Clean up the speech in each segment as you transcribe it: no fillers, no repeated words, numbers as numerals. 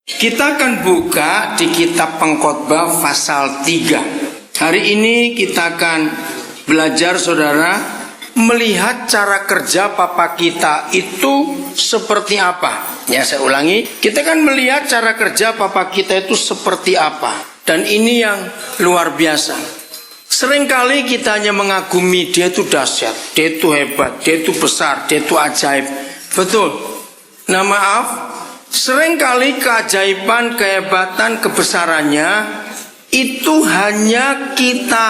Kita akan buka di kitab Pengkhotbah pasal 3. Hari ini kita akan belajar, saudara, melihat cara kerja Papa kita itu seperti apa. Ya, saya ulangi, kita akan melihat cara kerja Papa kita itu seperti apa. Dan ini yang luar biasa. Seringkali kita hanya mengagumi dia itu dahsyat, dia itu hebat, dia itu besar, dia itu ajaib. Betul. Nah, maaf, seringkali keajaiban, kehebatan, kebesarannya itu hanya kita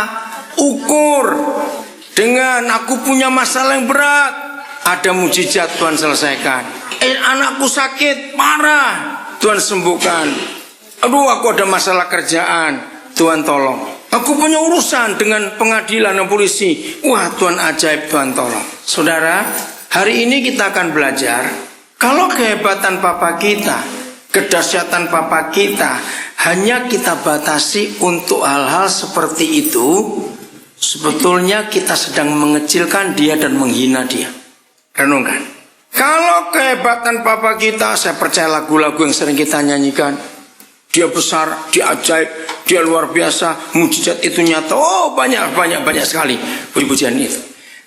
ukur dengan aku punya masalah yang berat, ada mujizat Tuhan selesaikan. Anakku sakit parah, Tuhan sembuhkan. Aduh, aku ada masalah kerjaan, Tuhan tolong. Aku punya urusan dengan pengadilan dan polisi, wah Tuhan ajaib, Tuhan tolong. Saudara, hari ini kita akan belajar, kalau kehebatan Papa kita, kedahsyatan Papa kita hanya kita batasi untuk hal-hal seperti itu, sebetulnya kita sedang mengecilkan dia dan menghina dia. Renungkan. Kalau kehebatan Papa kita, saya percaya lagu-lagu yang sering kita nyanyikan, dia besar, dia ajaib, dia luar biasa, mujizat itu nyata. Oh, banyak sekali puji-pujian itu.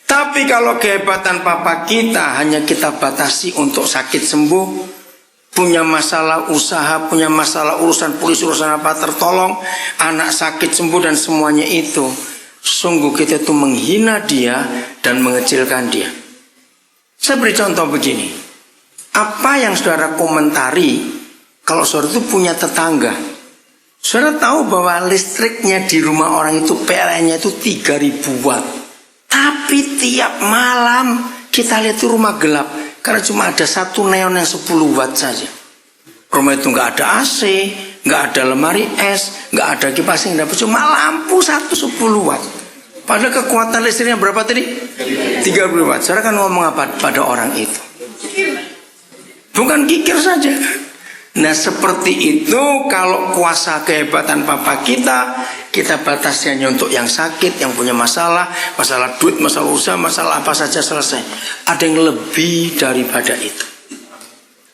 Tapi kalau kehebatan Papa kita hanya kita batasi untuk sakit sembuh, punya masalah usaha, punya masalah urusan polisi, urusan apa tertolong, anak sakit sembuh dan semuanya itu, sungguh kita itu menghina dia dan mengecilkan dia. Saya beri contoh begini. Apa yang saudara komentari kalau saudara itu punya tetangga? Saudara tahu bahwa listriknya di rumah orang itu PLN-nya itu 3000 watt. Tapi tiap malam kita lihat itu rumah gelap karena cuma ada satu neon yang 10 watt saja. Rumah itu nggak ada AC, nggak ada lemari es, nggak ada kipas angin, cuma lampu 10 watt. Padahal kekuatan listriknya berapa tadi? 30 watt. Saudara kan ngomong apa pada orang itu? Bukan kikir saja. Nah, seperti itu kalau kuasa kehebatan Papa kita batasi hanya untuk yang sakit, yang punya masalah duit, masalah usaha, masalah apa saja selesai. Ada yang lebih daripada itu.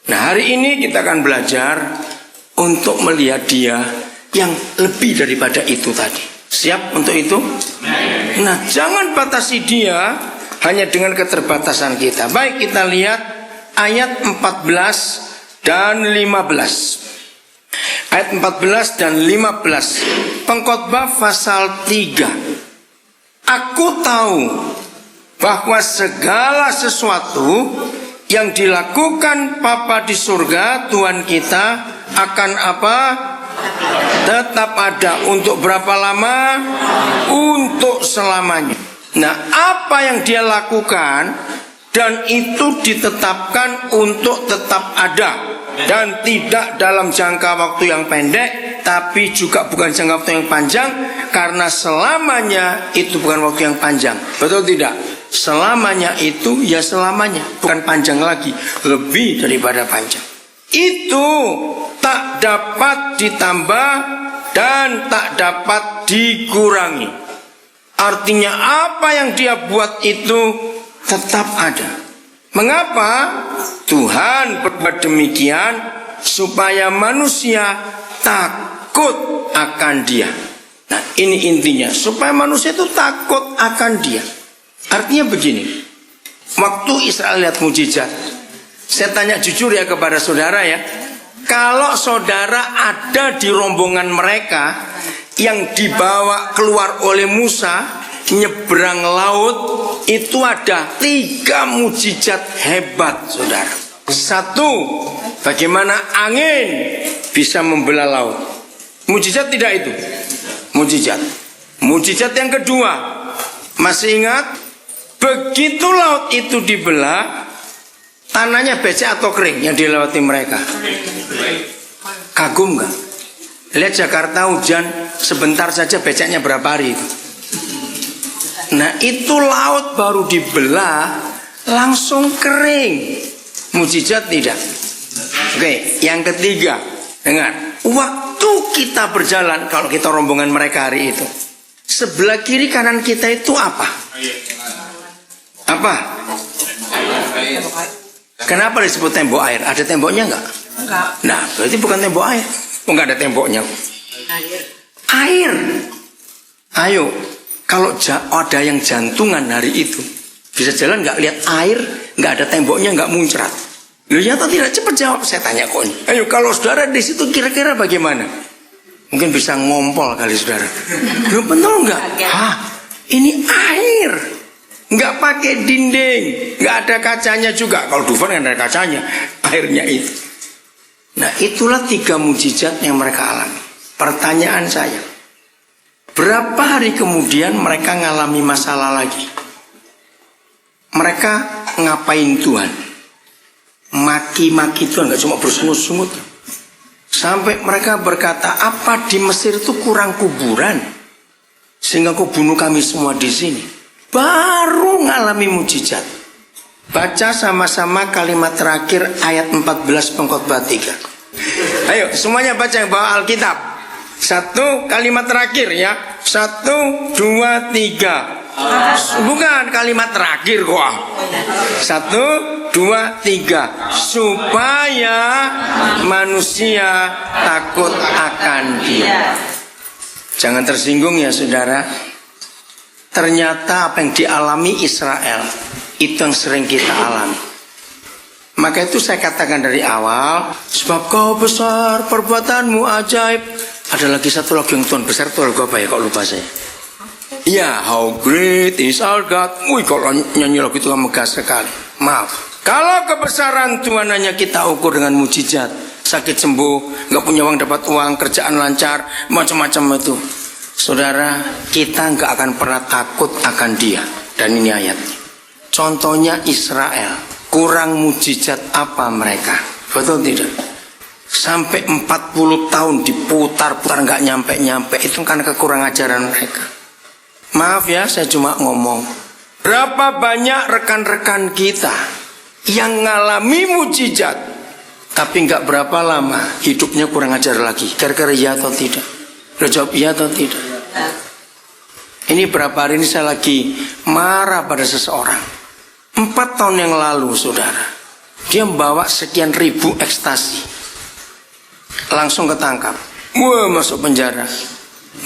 Nah, hari ini kita akan belajar untuk melihat dia yang lebih daripada itu tadi. Siap untuk itu? Nah, jangan batasi dia hanya dengan keterbatasan kita. Baik, kita lihat ayat 14 dan 15. Ayat 14 dan 15. Pengkhotbah pasal 3. Aku tahu bahwa segala sesuatu yang dilakukan Papa di surga, Tuhan kita, akan apa? Tetap ada. Untuk berapa lama? Untuk selamanya. Nah, apa yang dia lakukan dan itu ditetapkan untuk tetap ada. Dan tidak dalam jangka waktu yang pendek, tapi juga bukan jangka waktu yang panjang, karena selamanya itu bukan waktu yang panjang. Betul tidak? Selamanya itu ya selamanya, bukan panjang lagi, lebih daripada panjang. Itu tak dapat ditambah dan tak dapat dikurangi. Artinya apa yang dia buat itu tetap ada. Mengapa? Tuhan berbuat demikian supaya manusia takut akan dia. Nah, ini intinya, supaya manusia itu takut akan dia. Artinya begini, waktu Israel lihat mujizat, saya tanya jujur ya kepada saudara ya, kalau saudara ada di rombongan mereka yang dibawa keluar oleh Musa nyebrang laut, itu ada 3 mujizat hebat, saudara. 1, bagaimana angin bisa membelah laut. Mujizat tidak itu? Mujizat. Mujizat yang kedua, masih ingat? Begitu laut itu dibelah, tanahnya becek atau kering yang dilewati mereka? Kagum gak? Lihat Jakarta hujan sebentar saja beceknya berapa hari itu? Nah, itu laut baru dibelah langsung kering. Mujizat tidak? Oke, yang ketiga, dengar. Waktu kita berjalan, kalau kita rombongan mereka hari itu, sebelah kiri kanan kita itu apa? Apa? Kenapa disebut tembok air? Ada temboknya enggak? Enggak. Nah, berarti bukan tembok air. Enggak ada temboknya. Air. Air. Ayo, kalau ada yang jantungan hari itu, bisa jalan nggak lihat air, nggak ada temboknya, nggak muncrat. Loh ya atau tidak? Cepat jawab, saya tanya kok ini. Ayo, kalau saudara di situ kira-kira bagaimana? Mungkin bisa ngompol kali saudara. Loh betul nggak? Hah, ini air. Nggak pakai dinding, nggak ada kacanya juga. Kalau Dufan kan ada kacanya, airnya itu. Nah itulah 3 mujizat yang mereka alami. Pertanyaan saya, berapa hari kemudian mereka ngalami masalah lagi? Mereka ngapain Tuhan? Maki-maki Tuhan, nggak cuma bersungut-sungut. Sampai mereka berkata, apa di Mesir itu kurang kuburan? Sehingga kau bunuh kami semua di sini. Baru ngalami mujizat. Baca sama-sama kalimat terakhir ayat 14 Pengkhotbah 3. Ayo semuanya baca yang bawa Alkitab. 1 kalimat terakhir ya. 1, 2, 3. Bukan kalimat terakhir kok. 1, 2, 3. Supaya manusia takut akan Dia. Jangan tersinggung ya saudara. Ternyata apa yang dialami Israel itu yang sering kita alami. Maka itu saya katakan dari awal, sebab kau besar, perbuatanmu ajaib. Ada lagi satu lagu yang Tuhan besar, itu lagu apa ya, kok lupa saya. Ya, how great is our God. Wih, kalau nyanyi lagu itu megah sekali. Maaf, kalau kebesaran Tuhan hanya kita ukur dengan mujizat, sakit sembuh, nggak punya uang dapat uang, kerjaan lancar, macam-macam itu, saudara, kita nggak akan pernah takut akan Dia. Dan ini ayatnya. Contohnya Israel, kurang mujizat apa mereka? Betul tidak? Sampai 40 tahun diputar-putar nggak nyampe-nyampe. Itu karena kekurangan ajaran mereka. Maaf ya, saya cuma ngomong. Berapa banyak rekan-rekan kita yang ngalami mujizat, tapi nggak berapa lama hidupnya kurang ajar lagi. Kira-kira iya atau tidak? Lo jawab iya atau tidak? Ini berapa hari ini saya lagi marah pada seseorang. 4 tahun yang lalu saudara, dia membawa sekian ribu ekstasi, langsung ketangkap. Wah, masuk penjara.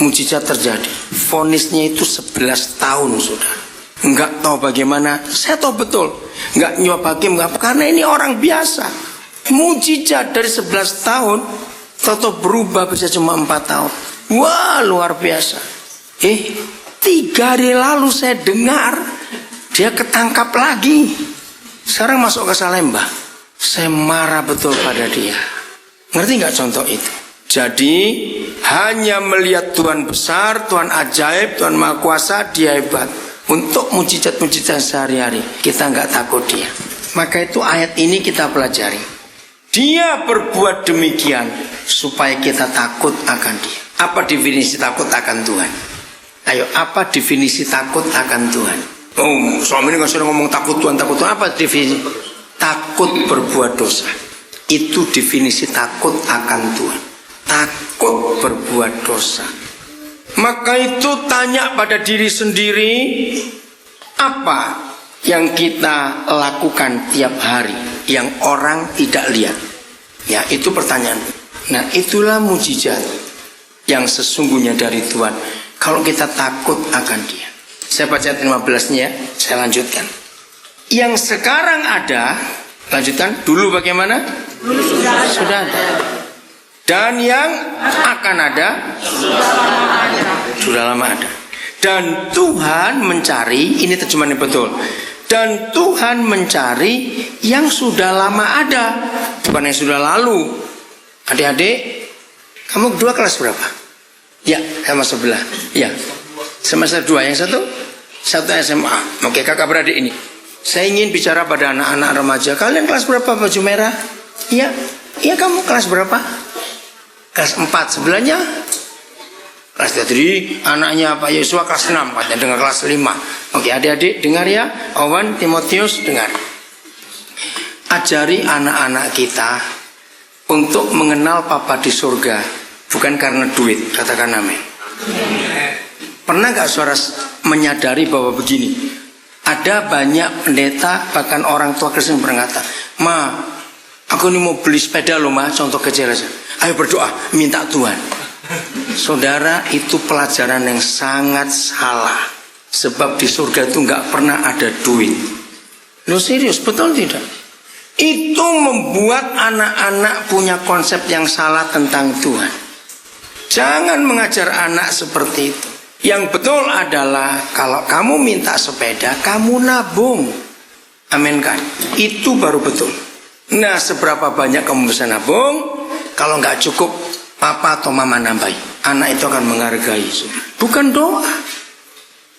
Mujizat terjadi. Vonisnya itu 11 tahun saudara. Enggak tahu bagaimana. Saya tahu betul. Enggak nyuap hakim, enggak, karena ini orang biasa. Mujizat dari 11 tahun tetap berubah bisa cuma 4 tahun. Wah, luar biasa. 3 hari lalu saya dengar dia ketangkap lagi. Sekarang masuk ke Salemba. Saya marah betul pada dia. Ngerti nggak contoh itu? Jadi hanya melihat Tuhan besar, Tuhan ajaib, Tuhan maha kuasa, Dia hebat. Untuk mujizat-mujizat sehari-hari kita nggak takut Dia. Maka itu ayat ini kita pelajari. Dia berbuat demikian supaya kita takut akan Dia. Apa definisi takut akan Tuhan? Ayo, apa definisi takut akan Tuhan? Oh, selama ini kan sudah ngomong takut Tuhan, takut Tuhan. Apa definisi? Takut berbuat dosa. Itu definisi takut akan Tuhan. Takut berbuat dosa. Maka itu tanya pada diri sendiri, apa yang kita lakukan tiap hari yang orang tidak lihat? Ya, itu pertanyaan. Nah, itulah mujizat yang sesungguhnya dari Tuhan. Kalau kita takut akan Dia. Saya baca 15-nya, saya lanjutkan. Yang sekarang ada, lanjutkan, dulu bagaimana? Dulu sudah ada. Dan yang akan ada, sudah lama ada. Dan Tuhan mencari, ini terjemahan yang betul. Dan Tuhan mencari yang sudah lama ada, bukan yang sudah lalu. Adik-adik, kamu kedua kelas berapa? Ya, sama sebelah. Ya, semester 2. Yang satu SMA. Oke, kakak beradik ini. Saya ingin bicara pada anak-anak remaja. Kalian kelas berapa baju merah? Iya. Iya, kamu kelas berapa? Kelas 4. Sebelahnya kelas 3. Jadi anaknya Pak Yosua kelas 6. Katanya dengar kelas 5. Oke, adik-adik dengar ya. Owen, Timotius dengar. Ajari anak-anak kita untuk mengenal Papa di surga. Bukan karena duit. Katakan amin. Pernah gak saudara menyadari bahwa begini, ada banyak pendeta bahkan orang tua Kristen berkata, Ma, aku ini mau beli sepeda loh ma, contoh kecil aja. Ayo berdoa, minta Tuhan. Saudara, itu pelajaran yang sangat salah. Sebab di surga itu nggak pernah ada duit. Lo serius, betul tidak? Itu membuat anak-anak punya konsep yang salah tentang Tuhan. Jangan mengajar anak seperti itu. Yang betul adalah kalau kamu minta sepeda, kamu nabung. Amin kan? Itu baru betul. Nah, seberapa banyak kamu bisa nabung? Kalau nggak cukup, papa atau mama nambahi. Anak itu akan menghargai. Bukan doa.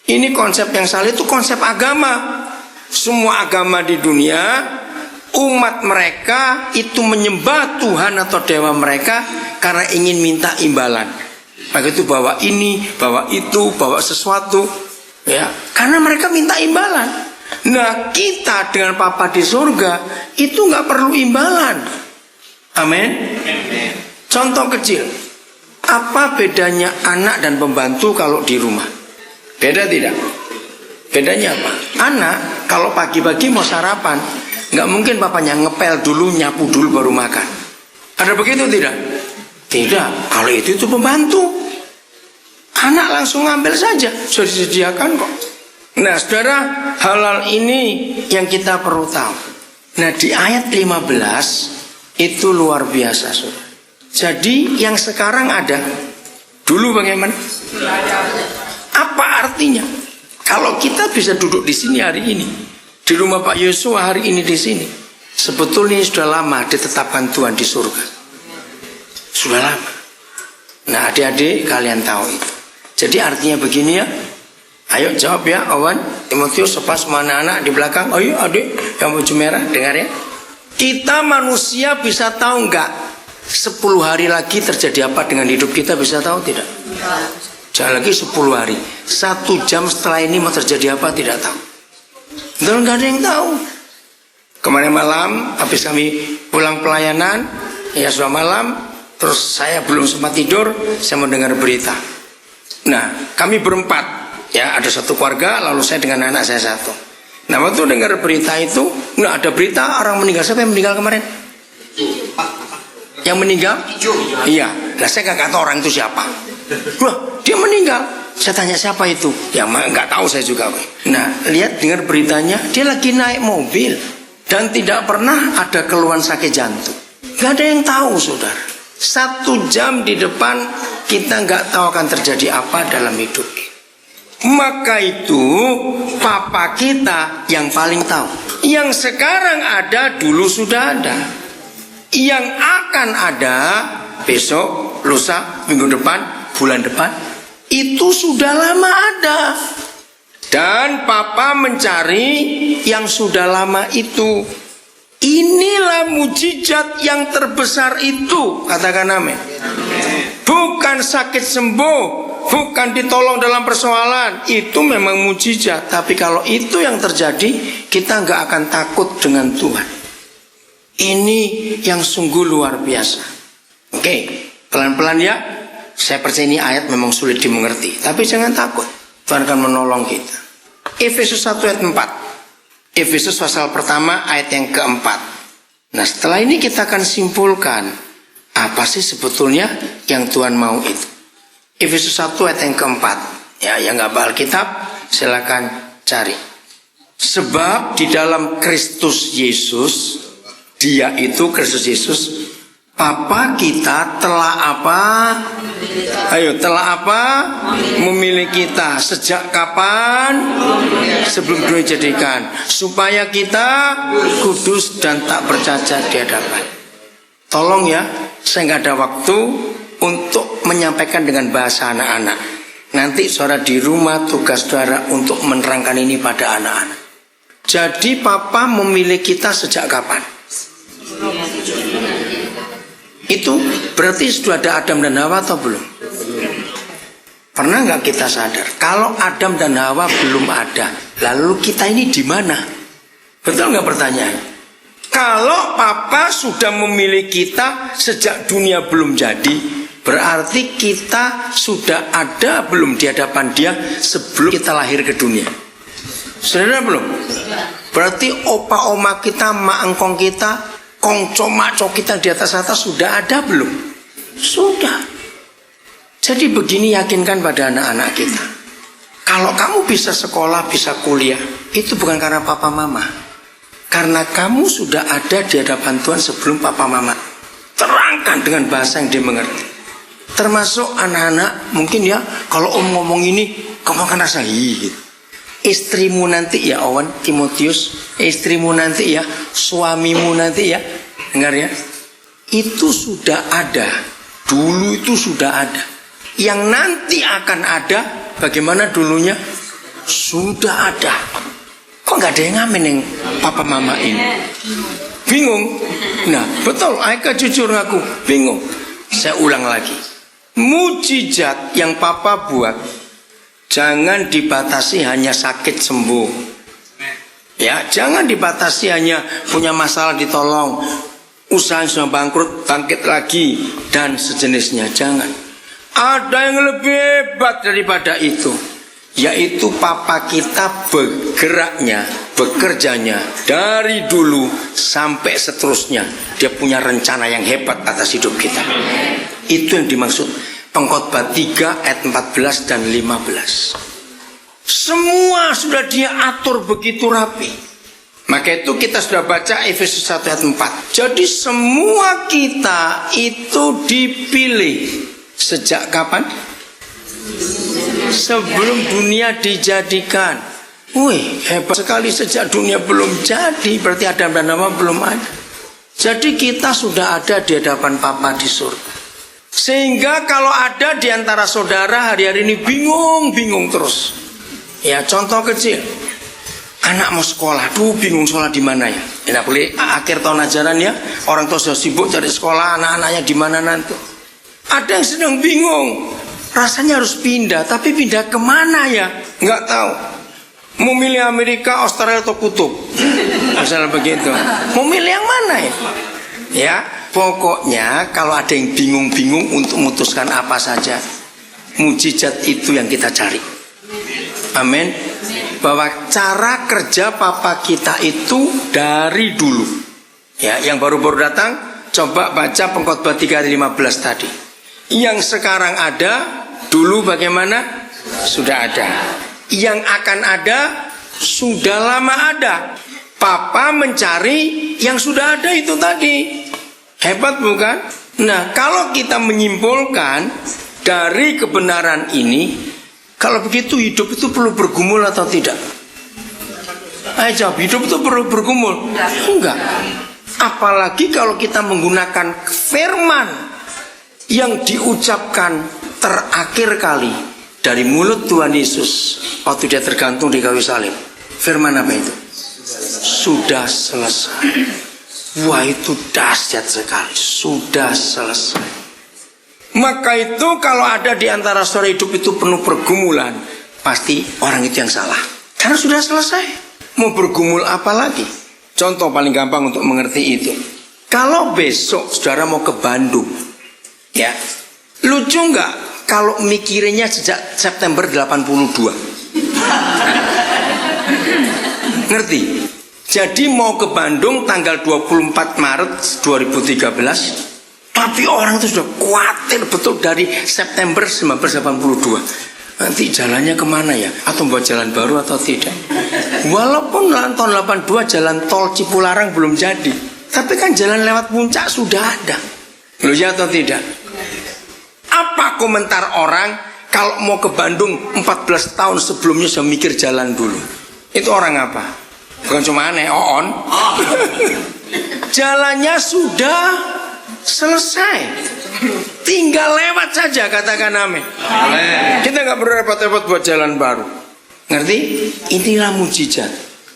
Ini konsep yang salah, itu konsep agama. Semua agama di dunia, umat mereka itu menyembah Tuhan atau dewa mereka karena ingin minta imbalan. Maka itu bawa ini, bawa itu, bawa sesuatu, ya, karena mereka minta imbalan. Nah, kita dengan Papa di surga itu nggak perlu imbalan. Amin. Contoh kecil, apa bedanya anak dan pembantu kalau di rumah? Beda tidak? Bedanya apa? Anak kalau pagi-pagi mau sarapan, nggak mungkin papanya ngepel dulu, nyapu dulu baru makan. Ada begitu tidak? Tidak. Kalau itu pembantu. Anak langsung ngambil saja, sudah disediakan kok. Nah, saudara, hal-hal ini yang kita perlu tahu. Nah, di ayat 15 itu luar biasa, saudara. Jadi yang sekarang ada, dulu bagaimana? Apa artinya? Kalau kita bisa duduk di sini hari ini, di rumah Pak Yosua hari ini di sini, sebetulnya sudah lama ditetapkan Tuhan di surga. Sudah lama. Nah, adik-adik kalian tahu itu. Jadi artinya begini ya. Ayo jawab ya, Awan, Timotius, pas mana anak di belakang. Ayo adik yang baju merah, dengar ya. Kita manusia bisa tahu nggak 10 hari lagi terjadi apa dengan hidup kita, bisa tahu tidak? Jangan lagi 10 hari, 1 jam setelah ini mau terjadi apa tidak tahu. Betul, nggak ada yang tahu. Kemarin malam habis kami pulang pelayanan, ya sudah malam, terus saya belum sempat tidur, saya mau dengar berita. Nah, kami berempat, ya, ada satu keluarga, lalu saya dengan anak saya satu. Nah, waktu dengar berita itu, nggak ada berita orang meninggal. Siapa yang meninggal kemarin? Yang meninggal? Iya. Nah, saya nggak tahu orang itu siapa. Wah, dia meninggal. Saya tanya siapa itu? Ya, nggak tahu saya juga. Nah, lihat dengar beritanya, dia lagi naik mobil dan tidak pernah ada keluhan sakit jantung. Nggak ada yang tahu, saudara. 1 jam di depan kita nggak tahu akan terjadi apa dalam hidup. Maka itu papa kita yang paling tahu. Yang sekarang ada dulu sudah ada. Yang akan ada besok, lusa, minggu depan, bulan depan, itu sudah lama ada. Dan papa mencari yang sudah lama itu. Inilah mujizat yang terbesar itu, katakan amin. Bukan sakit sembuh, bukan ditolong dalam persoalan, itu memang mujizat. Tapi kalau itu yang terjadi, kita nggak akan takut dengan Tuhan. Ini yang sungguh luar biasa. Oke, pelan-pelan ya. Saya percaya ini ayat memang sulit dimengerti, tapi jangan takut, Tuhan akan menolong kita. Efesus 1 ayat 4. Efesus pasal pertama ayat yang keempat. Nah, setelah ini kita akan simpulkan apa sih sebetulnya yang Tuhan mau itu. Efesus 1 ayat yang keempat. Ya, yang nggak baca Alkitab silakan cari. Sebab di dalam Kristus Yesus, Dia itu Kristus Yesus, Papa kita telah apa? Ayo, telah apa? Memilih kita. Sejak kapan? Sebelum dunia dijadikan, supaya kita kudus dan tak bercacat di hadapan. Tolong ya, saya nggak ada waktu untuk menyampaikan dengan bahasa anak-anak. Nanti saudara di rumah tugas saudara untuk menerangkan ini pada anak-anak. Jadi Papa memilih kita sejak kapan? Itu berarti sudah ada Adam dan Hawa atau belum? Pernah nggak kita sadar kalau Adam dan Hawa belum ada, lalu kita ini di mana? Betul nggak pertanyaan? Kalau Papa sudah memilih kita sejak dunia belum jadi, berarti kita sudah ada belum di hadapan Dia sebelum kita lahir ke dunia? Saudara belum? Berarti opa oma kita, mak engkong kita, kongco maco kita di atas sudah ada belum? Sudah. Jadi begini, yakinkan pada anak-anak kita. Kalau kamu bisa sekolah, bisa kuliah, itu bukan karena papa mama. Karena kamu sudah ada di hadapan Tuhan sebelum papa mama. Terangkan dengan bahasa yang dia mengerti. Termasuk anak-anak, mungkin ya, kalau om ngomong ini, kamu akan rasa gitu. Istrimu nanti ya Owen, Timotius, istrimu nanti ya, suamimu nanti ya, dengar ya, itu sudah ada, dulu itu sudah ada. Yang nanti akan ada, bagaimana dulunya? Sudah ada. Kok nggak ada yang ngamen yang papa mama ini? Bingung? Nah betul, Aika jujur aku bingung. Saya ulang lagi, mujizat yang papa buat jangan dibatasi hanya sakit sembuh. Ya, jangan dibatasi hanya punya masalah ditolong, usaha sudah bangkrut bangkit lagi dan sejenisnya. Jangan. Ada yang lebih hebat daripada itu, yaitu papa kita bergeraknya, bekerjanya dari dulu sampai seterusnya. Dia punya rencana yang hebat atas hidup kita. Itu yang dimaksud Pengkhotbah 3 ayat 14 dan 15. Semua sudah dia atur begitu rapi. Maka itu kita sudah baca Efesus 1 ayat 4. Jadi semua kita itu dipilih. Sejak kapan? Sebelum dunia dijadikan. Wih, hebat sekali, sejak dunia belum jadi. Berarti Adam dan Hawa belum ada. Jadi kita sudah ada di hadapan Papa di surga. Sehingga kalau ada di antara saudara hari-hari ini bingung terus. Ya, contoh kecil. Anak mau sekolah, bingung sekolah di mana ya? Enak boleh akhir tahun ajaran ya, orang tua sudah sibuk cari sekolah, anak-anaknya di mana nanti. Ada yang sedang bingung, rasanya harus pindah, tapi pindah kemana ya? Nggak tahu. Mau milih Amerika, Australia atau kutub? Misalnya begitu. Mau milih yang mana ya? Ya. Pokoknya kalau ada yang bingung-bingung untuk memutuskan apa saja, mujizat itu yang kita cari. Amin. Bahwa cara kerja papa kita itu dari dulu. Ya, yang baru-baru datang, coba baca Pengkhotbah 3 ayat 15 tadi. Yang sekarang ada, dulu bagaimana? Sudah ada. Yang akan ada, sudah lama ada. Papa mencari yang sudah ada itu tadi. Hebat bukan? Nah, kalau kita menyimpulkan dari kebenaran ini, kalau begitu hidup itu perlu bergumul atau tidak? Ayo jawab, hidup itu perlu bergumul? Enggak. Apalagi kalau kita menggunakan firman yang diucapkan terakhir kali dari mulut Tuhan Yesus waktu dia tergantung di kayu salib. Firman apa itu? Sudah selesai. Wah, itu dahsyat sekali. Sudah selesai. Maka itu kalau ada di antara saudara hidup itu penuh pergumulan, pasti orang itu yang salah. Karena sudah selesai. Mau bergumul apa lagi? Contoh paling gampang untuk mengerti itu. Kalau besok saudara mau ke Bandung, ya, lucu nggak kalau mikirinnya sejak September 82? Ngerti? Jadi mau ke Bandung tanggal 24 Maret 2013, tapi orang itu sudah khawatir betul dari September 1982. Nanti jalannya kemana ya? Atau buat jalan baru atau tidak? Walaupun tahun 82 jalan tol Cipularang belum jadi, tapi kan jalan lewat puncak sudah ada. Loh ya atau tidak? Apa komentar orang kalau mau ke Bandung 14 tahun sebelumnya sudah mikir jalan dulu? Itu orang apa? Bukan cuma aneh, on. Jalannya sudah selesai, tinggal lewat saja, katakan amin. Kita nggak perlu repot-repot buat jalan baru. Ngerti? Inilah mujizat.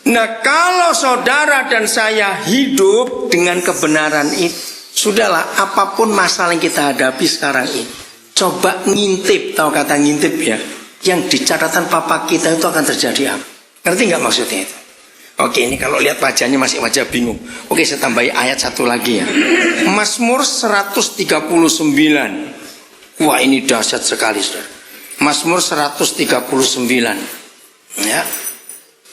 Nah, kalau saudara dan saya hidup dengan kebenaran itu, sudahlah, apapun masalah yang kita hadapi sekarang ini, coba ngintip, tahu kata ngintip ya? Yang di catatan papa kita itu akan terjadi apa? Ngerti nggak maksudnya itu? Oke, ini kalau lihat wajahnya masih wajah bingung. Oke, saya tambahi ayat satu lagi ya. Mazmur 139. Wah, ini dahsyat sekali, saudara. Mazmur 139. Ya.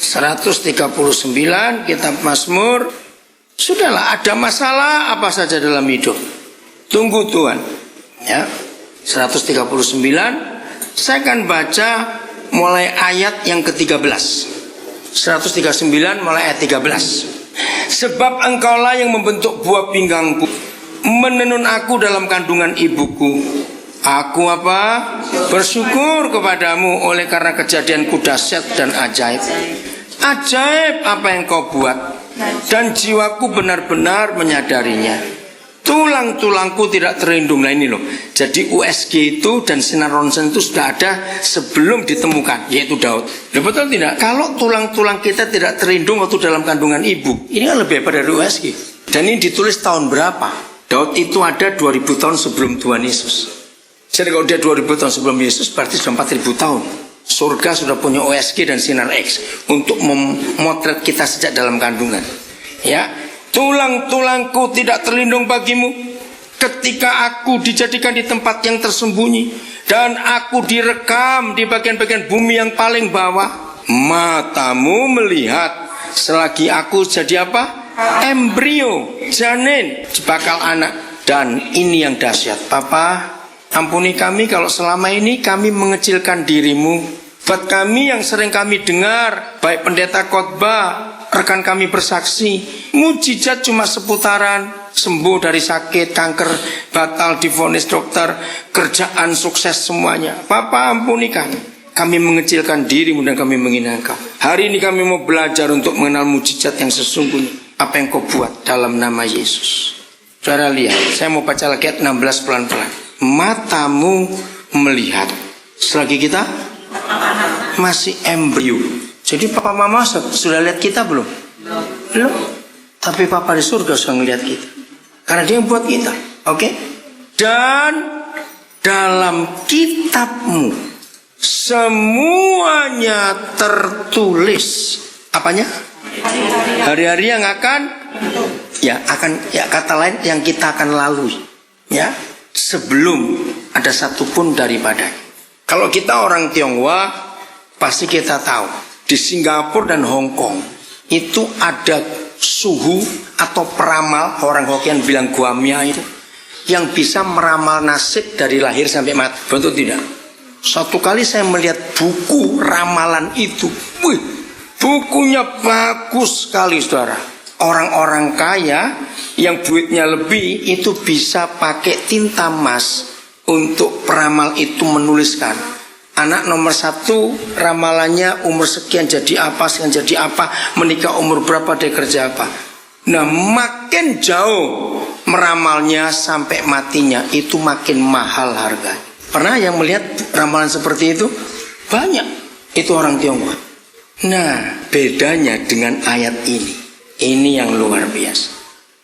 139 kitab Mazmur. Sudahlah, ada masalah apa saja dalam hidup, tunggu Tuhan. Ya, 139. Saya akan baca mulai ayat yang ke-13. 139 mulai ayat 13. Sebab engkaulah yang membentuk buah pinggangku, menenun aku dalam kandungan ibuku. Aku apa? Bersyukur kepadamu oleh karena kejadianku dahsyat dan ajaib. Ajaib apa yang kau buat, dan jiwaku benar-benar menyadarinya. Tulang-tulangku tidak terlindung. Nah ini loh, jadi USG itu dan sinar ronsen itu sudah ada sebelum ditemukan, yaitu Daud. Betul tidak? Kalau tulang-tulang kita tidak terlindung waktu dalam kandungan ibu, ini kan lebih hebat dari USG. Dan ini ditulis tahun berapa? Daud itu ada 2000 tahun sebelum Tuhan Yesus. Jadi kalau dia 2000 tahun sebelum Yesus, berarti sudah 4000 tahun. Surga sudah punya USG dan sinar X untuk memotret kita sejak dalam kandungan. Ya, tulang-tulangku tidak terlindung bagimu ketika aku dijadikan di tempat yang tersembunyi dan aku direkam di bagian-bagian bumi yang paling bawah. Matamu melihat selagi aku jadi apa? Embrio, janin, bakal anak. Dan ini yang dahsyat. Papa, ampuni kami kalau selama ini kami mengecilkan dirimu. Buat kami yang sering kami dengar, baik pendeta khotbah, rekan kami bersaksi, mujizat cuma seputaran, sembuh dari sakit, kanker, batal divonis dokter, kerjaan sukses semuanya. Papa, ampuni kami mengecilkan dirimu dan kami menghina Engkau. Hari ini kami mau belajar untuk mengenal mujizat yang sesungguhnya, apa yang kau buat dalam nama Yesus. Saudara lihat, saya mau baca lagi ayat 16 pelan-pelan. Matamu melihat selagi kita masih embrio. Jadi papa mama sudah lihat kita belum? Belum. Tapi papa di surga sudah melihat kita, karena dia yang buat kita. Oke? Dan dalam kitabmu semuanya tertulis. Apanya? Hari-hari yang akan kata lain yang kita akan lalui. Ya, sebelum ada satupun daripadanya. Kalau kita orang Tionghoa, pasti kita tahu di Singapura dan Hong Kong itu ada suhu atau peramal, orang Hokkien bilang guamia itu, yang bisa meramal nasib dari lahir sampai mati. Betul tidak? Satu kali saya melihat buku ramalan itu, bukunya bagus sekali, saudara. Orang-orang kaya yang duitnya lebih itu bisa pakai tinta emas untuk peramal itu menuliskan. Anak nomor 1 ramalannya umur sekian jadi apa, sekian jadi apa, menikah umur berapa, dia kerja apa. Nah, makin jauh meramalnya sampai matinya itu makin mahal harga. Pernah yang melihat ramalan seperti itu? Banyak. Itu orang Tionghoa. Nah, bedanya dengan ayat ini. Ini yang luar biasa.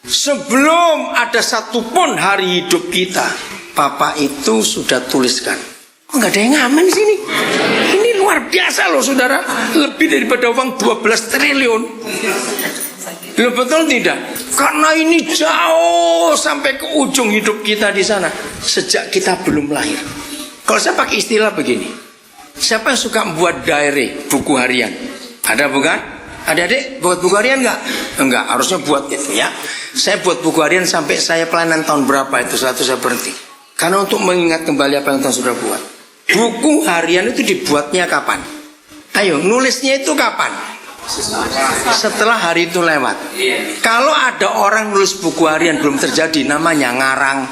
Sebelum ada satupun hari hidup kita, Papa itu sudah tuliskan. Enggak ada yang ngamen di sini. Ini luar biasa loh, saudara. Lebih daripada uang 12 triliun. Loh, betul tidak? Karena ini jauh sampai ke ujung hidup kita di sana. Sejak kita belum lahir. Kalau saya pakai istilah begini. Siapa yang suka membuat diary, buku harian? Ada bukan? Adik-adik buat buku harian enggak? Enggak, harusnya buat itu ya. Saya buat buku harian sampai saya pelayanan tahun berapa itu, satu saya berhenti. Karena untuk mengingat kembali apa yang Tuhan sudah buat. Buku harian itu dibuatnya kapan? Ayo, nulisnya itu kapan? Setelah hari itu lewat. Kalau ada orang nulis buku harian belum terjadi, namanya ngarang.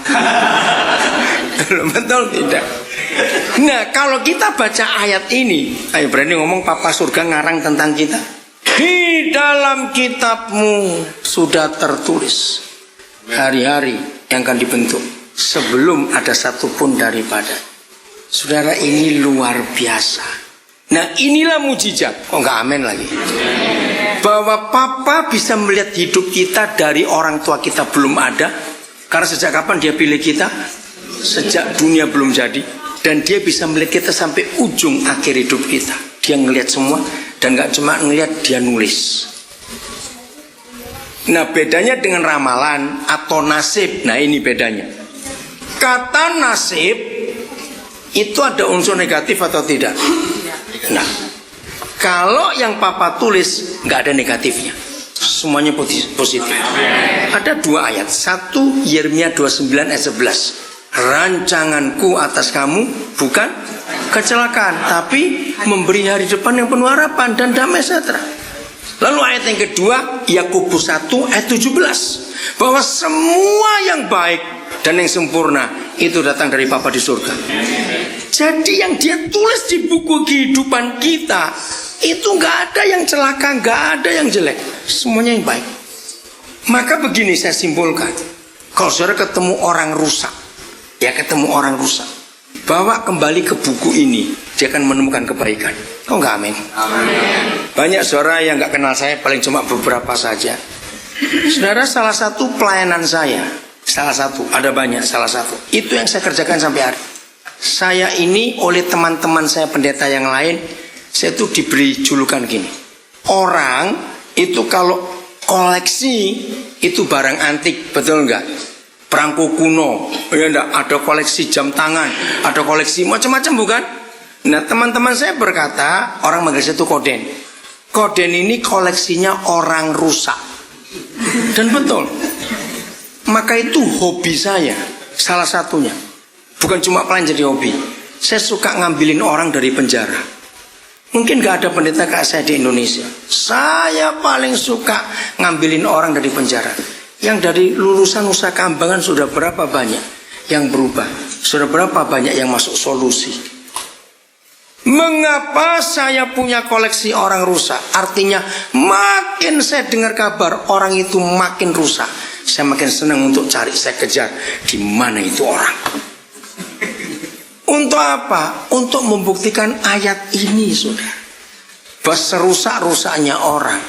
Betul tidak? Nah, kalau kita baca ayat ini, ayo berani ngomong Papa Surga ngarang tentang kita. Di dalam kitabmu sudah tertulis hari-hari yang akan dibentuk sebelum ada satupun daripada. Saudara, ini luar biasa. Nah, inilah mujizat. Oh, enggak amin lagi. Bahwa Papa bisa melihat hidup kita dari orang tua kita belum ada. Karena sejak kapan dia pilih kita? Sejak dunia belum jadi. Dan dia bisa melihat kita sampai ujung akhir hidup kita. Dia ngelihat semua. Dan gak cuma ngelihat, dia nulis. Nah, bedanya dengan ramalan atau nasib. Nah, ini bedanya. Kata nasib itu ada unsur negatif atau tidak? Nah, Kalau yang Papa tulis nggak ada negatifnya, semuanya positif. Ada 2 ayat. 1 Yeremia 29 ayat 11. Rancanganku atas kamu bukan kecelakaan, tapi memberi hari depan yang penuh harapan dan damai sejahtera. Lalu ayat yang kedua, Yakobus 1 ayat 17, bahwa semua yang baik dan yang sempurna itu datang dari Bapa di surga. Jadi yang dia tulis di buku kehidupan kita itu nggak ada yang celaka, nggak ada yang jelek, semuanya yang baik. Maka begini saya simpulkan, kalau saudara ketemu orang rusak, bawa kembali ke buku ini, dia akan menemukan kebaikan. Oh enggak, amin. Banyak saudara yang nggak kenal saya, paling cuma beberapa saja. Saudara, salah satu pelayanan saya, ada banyak, salah satu itu yang saya kerjakan sampai hari. Saya ini oleh teman-teman saya pendeta yang lain, saya tuh diberi julukan gini. Orang itu kalau koleksi itu barang antik, betul enggak? Perangko kuno, ya enggak, ada koleksi jam tangan, ada koleksi macam-macam, bukan? Nah, teman-teman saya berkata, orang manggil saya itu koden. Koden ini koleksinya orang rusak. Dan betul. Maka itu hobi saya, salah satunya. Bukan cuma pelayan jadi hobi. Saya suka ngambilin orang dari penjara. Mungkin gak ada pendeta kayak saya di Indonesia. Saya paling suka ngambilin orang dari penjara. Yang dari lulusan Nusa Kambangan sudah berapa banyak yang berubah? Sudah berapa banyak yang masuk solusi? Mengapa saya punya koleksi orang rusak? Artinya makin saya dengar kabar orang itu makin rusak, saya makin senang untuk cari, saya kejar di mana itu orang. Untuk apa? Untuk membuktikan ayat ini, saudara. Bahwa serusak-rusaknya orang,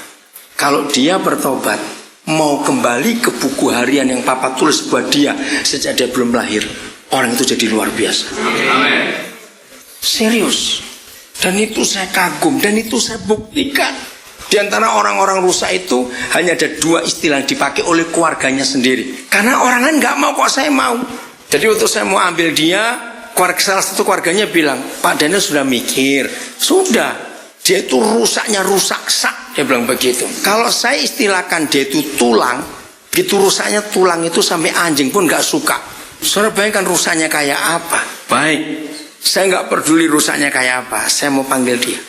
kalau dia bertobat, mau kembali ke buku harian yang Papa tulis buat dia sejak dia belum lahir, orang itu jadi luar biasa. Amen. Serius. Dan itu saya kagum, dan itu saya buktikan. Di antara orang-orang rusak itu hanya ada 2 istilah yang dipakai oleh keluarganya sendiri. Karena orang lain gak mau, kok saya mau. Jadi waktu saya mau ambil dia, salah satu keluarganya bilang, Pak Daniel sudah mikir. Sudah, dia itu rusaknya rusak sak, dia bilang begitu. Kalau saya istilahkan dia itu tulang, gitu rusaknya tulang itu sampai anjing pun gak suka. Saudara bayangkan rusaknya kayak apa. Baik, saya gak peduli rusaknya kayak apa, saya mau panggil dia.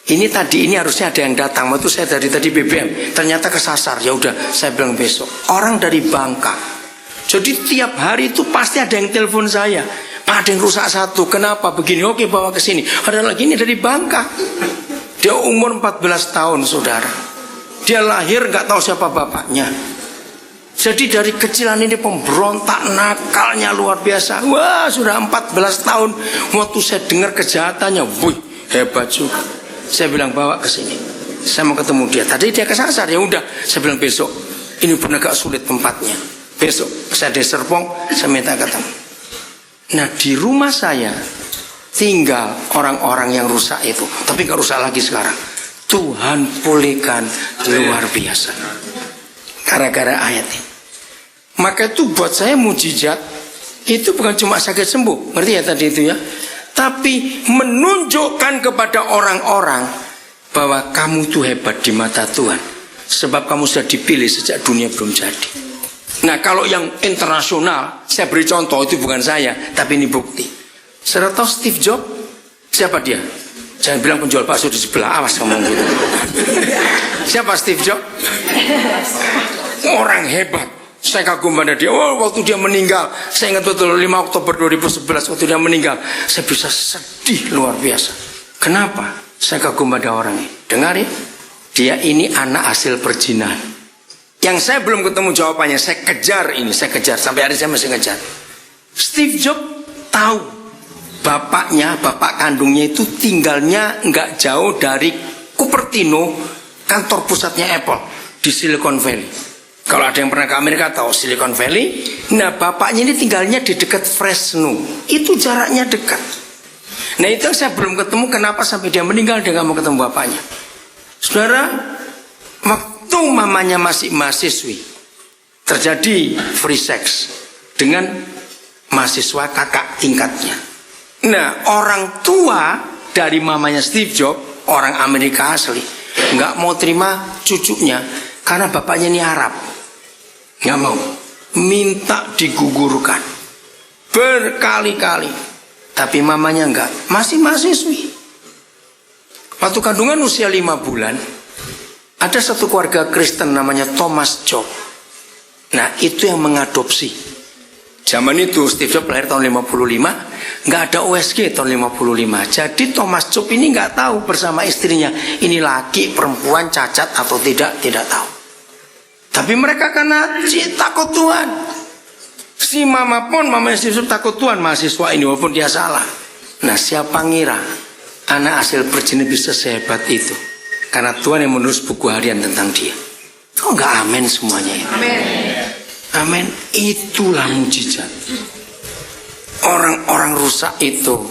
Ini harusnya ada yang datang. Waktu saya dari tadi BBM, ternyata kesasar. Ya udah, saya bilang besok. Orang dari Bangka. Jadi tiap hari itu pasti ada yang telepon saya. Pak, ada yang rusak satu. Kenapa begini? Oke, bawa ke sini. Ada lagi ini dari Bangka. Dia umur 14 tahun, saudara. Dia lahir nggak tahu siapa bapaknya. Jadi dari kecilan ini pemberontak, nakalnya luar biasa. Wah, sudah 14 tahun. Waktu saya dengar kejahatannya, wih, hebat juga. Saya bilang bawa ke sini. Saya mau ketemu dia. Tadi dia kesasar, ya udah. Saya bilang besok. Ini benar agak sulit tempatnya. Besok saya di Serpong, saya minta ketemu. Nah, di rumah saya tinggal orang-orang yang rusak itu, tapi gak rusak lagi sekarang. Tuhan pulihkan luar biasa. Gara-gara ayat ini. Maka itu buat saya mujizat. Itu bukan cuma sakit sembuh, ngerti ya tadi itu ya. Tapi menunjukkan kepada orang-orang bahwa kamu tuh hebat di mata Tuhan. Sebab kamu sudah dipilih sejak dunia belum jadi. Nah, kalau yang internasional, saya beri contoh, itu bukan saya, tapi ini bukti. Saudara tahu Steve Jobs? Siapa dia? Jangan bilang penjual bakso di sebelah, awas ngomong gitu. Siapa Steve Jobs? Orang hebat. Saya kagum pada dia. Oh, waktu dia meninggal, saya ingat betul 5 Oktober 2011 waktu dia meninggal, saya bisa sedih luar biasa. Kenapa? Saya kagum pada orang ini. Dengar ya, dia ini anak hasil perzinahan. Yang saya belum ketemu jawabannya, saya kejar sampai hari saya masih kejar. Steve Jobs tahu bapaknya, bapak kandungnya itu tinggalnya nggak jauh dari Cupertino, kantor pusatnya Apple di Silicon Valley. Kalau ada yang pernah ke Amerika tahu Silicon Valley. Nah, bapaknya ini tinggalnya di dekat Fresno. Itu jaraknya dekat. Nah, itu yang saya belum ketemu. Kenapa sampai dia meninggal dia nggak mau ketemu bapaknya. Saudara, waktu mamanya masih mahasiswi, terjadi free sex dengan mahasiswa kakak tingkatnya. Nah, orang tua dari mamanya Steve Jobs orang Amerika asli, nggak mau terima cucunya karena bapaknya ini Arab, nggak mau, minta digugurkan berkali-kali, tapi mamanya enggak, masih mahasiswi. Waktu kandungan usia 5 bulan, ada satu keluarga Kristen namanya Thomas Job. Nah, itu yang mengadopsi. Zaman itu Steve Jobs lahir tahun 55, nggak ada USG tahun 55. Jadi Thomas Job ini nggak tahu bersama istrinya ini laki, perempuan, cacat atau tidak tahu. Tapi mereka karena takut Tuhan. Si mamanya Steve Jobs takut Tuhan, mahasiswa ini walaupun dia salah. Nah, siapa ngira anak hasil berjenis bisa sehebat itu? Karena Tuhan yang menulis buku harian tentang dia. Oh, nggak amin semuanya ya. Amin. Amin. Itulah mujizat. Orang-orang rusak itu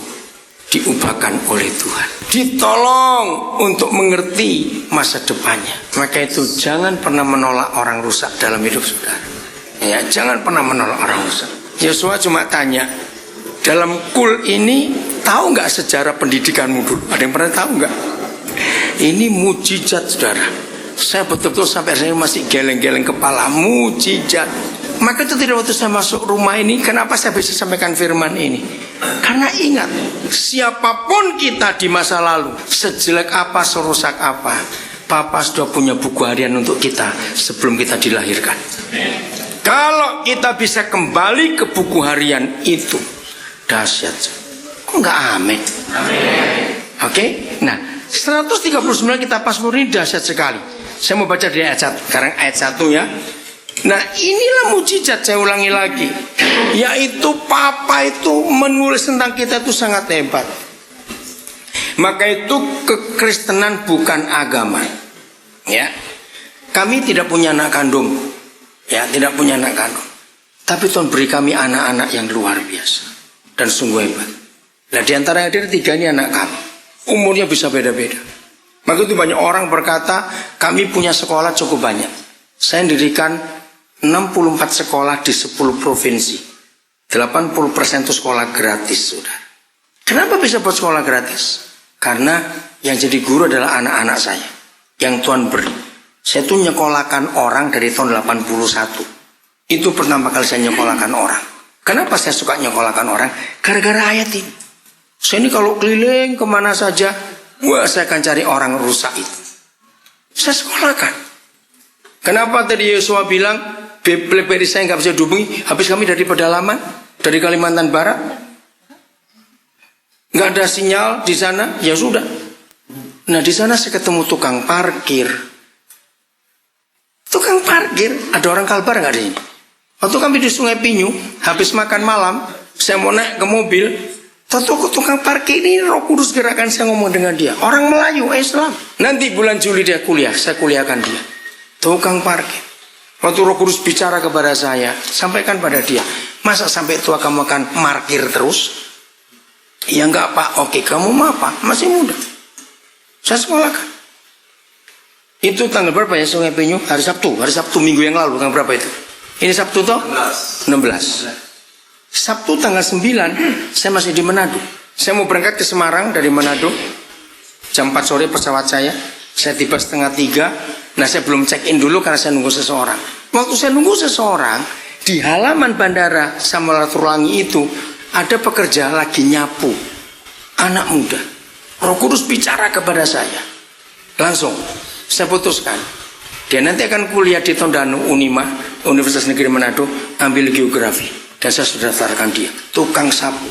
diubahkan oleh Tuhan, ditolong untuk mengerti masa depannya. Maka itu jangan pernah menolak orang rusak dalam hidup saudara. Ya, jangan pernah menolak orang rusak. Yosua cuma tanya, dalam kul ini tahu nggak sejarah pendidikanmu dulu? Ada yang pernah tahu nggak? Ini mujizat saudara. Saya betul-betul sampai saya masih geleng-geleng kepala, mujizat. Maka itu tidak waktu saya masuk rumah ini, kenapa saya bisa sampaikan firman ini? Karena ingat, siapapun kita di masa lalu, sejelek apa, serusak apa, Papa sudah punya buku harian untuk kita sebelum kita dilahirkan. Kalau kita bisa kembali ke buku harian itu, dahsyat. Kok nggak amin? Oke? Nah, 139 kitab Mazmur ini dahsyat sekali. Saya mau baca dari ayat 1. Sekarang ayat 1 ya. Nah, inilah mujizat, saya ulangi lagi. Yaitu Papa itu menulis tentang kita itu sangat hebat. Maka itu kekristenan bukan agama. Ya. Kami tidak punya anak kandung. Ya, tidak punya anak kandung. Tapi Tuhan beri kami anak-anak yang luar biasa dan sungguh hebat. Nah, di antara yang ada 3 ini anak kami. Umurnya bisa beda-beda. Maka itu banyak orang berkata, kami punya sekolah cukup banyak. Saya mendirikan 64 sekolah di 10 provinsi. 80% itu sekolah gratis, saudara. Kenapa bisa buat sekolah gratis? Karena yang jadi guru adalah anak-anak saya, yang Tuhan beri. Saya tuh nyekolahkan orang dari tahun 81. Itu pertama kali saya nyekolahkan orang. Kenapa saya suka nyekolahkan orang? Gara-gara ayat ini. Saya ini kalau keliling kemana saja, wah, saya akan cari orang rusak itu. Saya sekolahkan. Kenapa tadi Yosua bilang, BlackBerry saya nggak bisa dihubungi, habis kami dari pedalaman, dari Kalimantan Barat, nggak ada sinyal di sana, ya sudah. Nah, di sana saya ketemu tukang parkir. Tukang parkir, ada orang Kalbar nggak di sini? Waktu kami di Sungai Pinyu, habis makan malam, saya mau naik ke mobil. Tukang parkir ini Roh Kudus gerakan, saya ngomong dengan dia. Orang Melayu, Islam. Nanti bulan Juli dia kuliah, saya kuliahkan dia. Tukang parkir. Waktu Roh Kudus bicara kepada saya, sampaikan pada dia. Masa sampai tua kamu akan parkir terus? Ya enggak Pak, oke kamu mau apa? Masih muda. Saya sekolahkan. Itu tanggal berapa ya Sungai Pinyu? Hari Sabtu minggu yang lalu, tanggal berapa itu? Ini Sabtu toh? 16. Sabtu tanggal 9 saya masih di Manado. Saya mau berangkat ke Semarang dari Manado. Jam 4 sore pesawat saya. Saya tiba setengah 3. Nah, saya belum check in dulu karena saya nunggu seseorang. Waktu saya nunggu seseorang, di halaman bandara Samratulangi itu ada pekerja lagi nyapu. Anak muda. Roh Kudus bicara kepada saya. Langsung saya putuskan, dia nanti akan kuliah di Tondano Unima, Universitas Negeri Manado, ambil geografi. Dan saya sudah daftarkan dia, tukang sapu.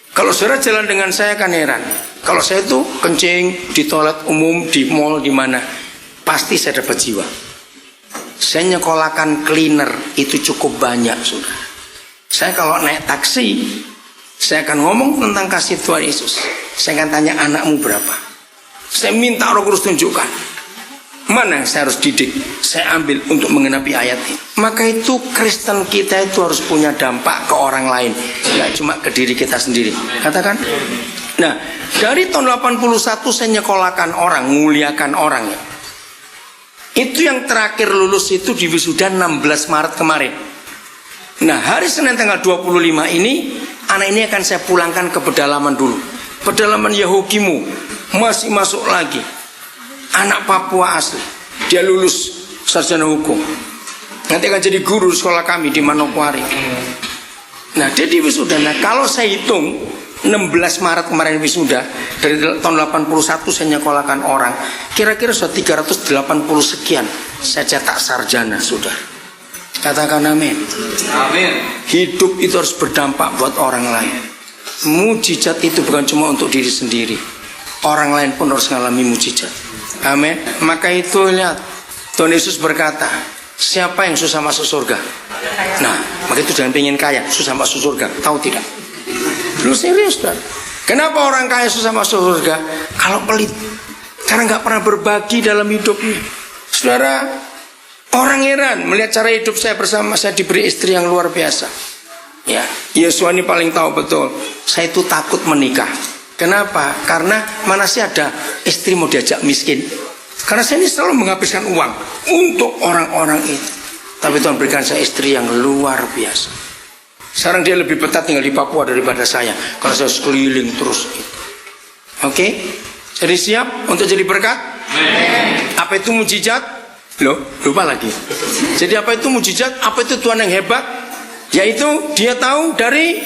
Kalau saudara jalan dengan saya kan heran. Kalau saya itu kencing di toilet umum, di mall, di mana, pasti saya dapat jiwa. Saya nyekolahkan cleaner itu cukup banyak, saudara. Saya kalau naik taksi, saya akan ngomong tentang kasih Tuhan Yesus. Saya akan tanya, anakmu berapa? Saya minta Roh Kudus tunjukkan. Mana yang saya harus didik, saya ambil untuk mengenapi ayat ini. Maka itu Kristen kita itu harus punya dampak ke orang lain, nggak cuma ke diri kita sendiri. Katakan. Nah, dari tahun 81 saya nyekolahkan orang, muliakan orang. Itu yang terakhir lulus itu di wisuda 16 Maret kemarin. Nah, hari Senin tanggal 25 ini, anak ini akan saya pulangkan ke pedalaman dulu. Pedalaman Yahokimu. masih masuk lagi. Anak Papua asli, dia lulus sarjana hukum. Nanti akan jadi guru sekolah kami di Manokwari. Nah, dia di wisuda. Nah, kalau saya hitung 16 Maret kemarin wisuda, dari tahun 81 saya nyekolahkan orang, kira-kira sudah 380 sekian saya cetak sarjana sudah. Katakan amin. Amin. Hidup itu harus berdampak buat orang lain. Mujizat itu bukan cuma untuk diri sendiri, orang lain pun harus mengalami mujizat. Amin. Maka itu lihat, Tuhan Yesus berkata, siapa yang susah masuk surga? Nah, maka itu jangan pengen kaya, susah masuk surga. Tahu tidak? Lu serius kan? Kenapa orang kaya susah masuk surga? Kalau pelit, karena nggak pernah berbagi dalam hidupnya. Saudara, orang heran melihat cara hidup saya bersama saya diberi istri yang luar biasa. Ya, Yesua ini paling tahu betul. Saya itu takut menikah. Kenapa? Karena mana sih ada istri mau diajak miskin? Karena saya ini selalu menghabiskan uang untuk orang-orang itu. Tapi Tuhan berikan saya istri yang luar biasa. Sekarang dia lebih betah tinggal di Papua daripada saya, karena saya sekeliling terus. Oke? Jadi siap untuk jadi berkat? Apa itu mujizat? Loh, lupa lagi. Jadi apa itu mujizat? Apa itu Tuhan yang hebat? Yaitu dia tahu dari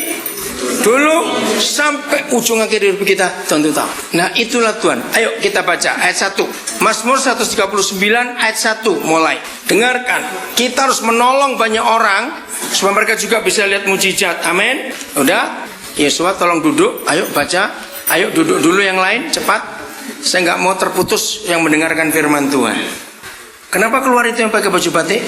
dulu sampai ujung akhir hidup kita, tentu tahu. Nah, itulah Tuhan. Ayo kita baca ayat 1. Mazmur 139 ayat 1 mulai. Dengarkan, kita harus menolong banyak orang supaya mereka juga bisa lihat mujizat. Amin. Udah? Yesua tolong duduk. Ayo baca. Ayo duduk dulu yang lain, cepat. Saya nggak mau terputus yang mendengarkan firman Tuhan. Kenapa keluar itu yang pakai baju batik?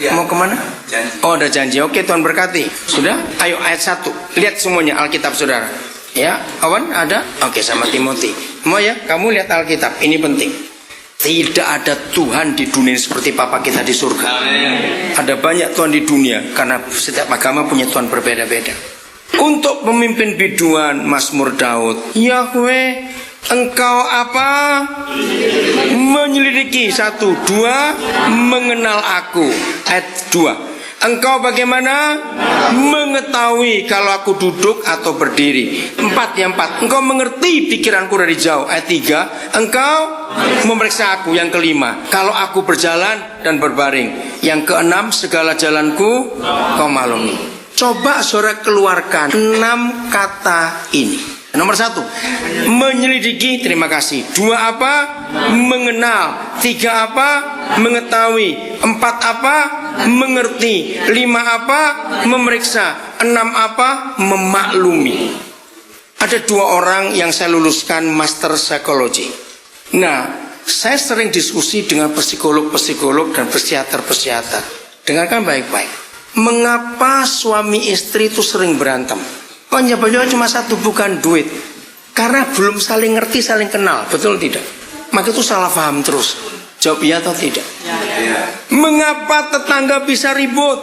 Ya. Mau kemana? Janji. Oh, ada janji. Oke, Tuhan berkati. Sudah? Ayo ayat 1. Lihat semuanya Alkitab saudara. Ya, Awan ada? Oke, sama Timothy. Mau ya? Kamu lihat Alkitab. Ini penting. Tidak ada Tuhan di dunia seperti Papa kita di surga. Amin. Ada banyak Tuhan di dunia karena setiap agama punya Tuhan berbeda-beda. Untuk pemimpin biduan Mazmur Daud, Yahweh, Engkau apa? Menyelidiki. 1, 2, mengenal aku. Ayat 2. Engkau bagaimana? Mengetahui kalau aku duduk atau berdiri. 4, yang 4. Engkau mengerti pikiranku dari jauh. Ayat 3. Engkau memeriksa aku. Yang kelima, kalau aku berjalan dan berbaring. Yang keenam, segala jalanku kau maklumi. Coba saudara keluarkan 6 kata ini. Nomor 1, menyelidiki, terima kasih. 2 apa? Mengenal. 3 apa? Mengetahui. 4 apa? Mengerti. 5 apa? Memeriksa. 6 apa? Memaklumi. Ada 2 orang yang saya luluskan master psikologi. Nah, saya sering diskusi dengan psikolog-psikolog dan psikiater-psikiater. Dengarkan baik-baik. Mengapa suami istri itu sering berantem? Penyebabnya cuma satu, bukan duit. Karena belum saling ngerti, saling kenal. Betul tidak? Maka itu salah paham terus. Jawab iya atau tidak? Ya. Mengapa tetangga bisa ribut?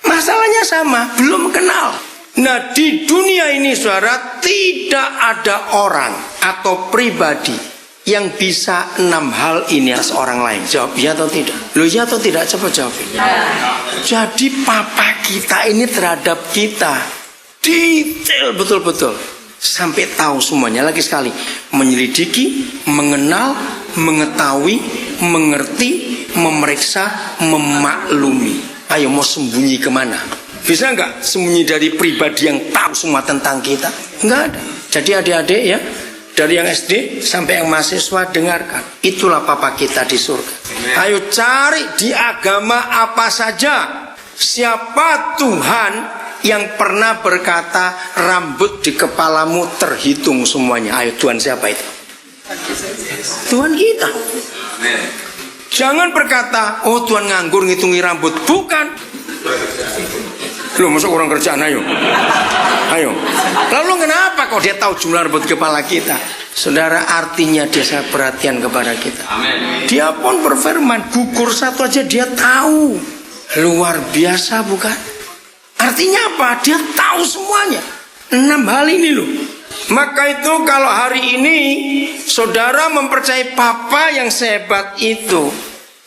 Masalahnya sama, belum kenal. Nah, di dunia ini saudara, tidak ada orang atau pribadi yang bisa 6 hal ini atas orang lain. Jawab iya atau tidak? Loh, iya atau tidak? Coba jawab. Ya. Jadi papa kita ini terhadap kita detail betul-betul sampai tahu semuanya. Lagi sekali, menyelidiki, mengenal, mengetahui, mengerti, memeriksa, memaklumi. Ayo, mau sembunyi kemana? Bisa nggak sembunyi dari pribadi yang tahu semua tentang kita? Nggak ada. Jadi adik-adik ya, dari yang SD sampai yang mahasiswa, dengarkan. Itulah papa kita di surga. Ayo cari di agama apa saja. Siapa Tuhan yang pernah berkata rambut di kepalamu terhitung semuanya? Ayo, Tuhan siapa itu? Tuhan kita. Jangan berkata, oh Tuhan nganggur ngitungi rambut. Bukan. Loh, masuk orang kerjaan, ayo. Ayo. Lalu kenapa kok dia tahu jumlah rambut kepala kita? Saudara, artinya dia sangat perhatian kepada kita. Amen. Dia pun berfirman, gugur satu aja dia tahu. Luar biasa bukan? Artinya apa? Dia tahu semuanya. 6 hal ini loh. Maka itu kalau hari ini saudara mempercayai papa yang sehebat itu,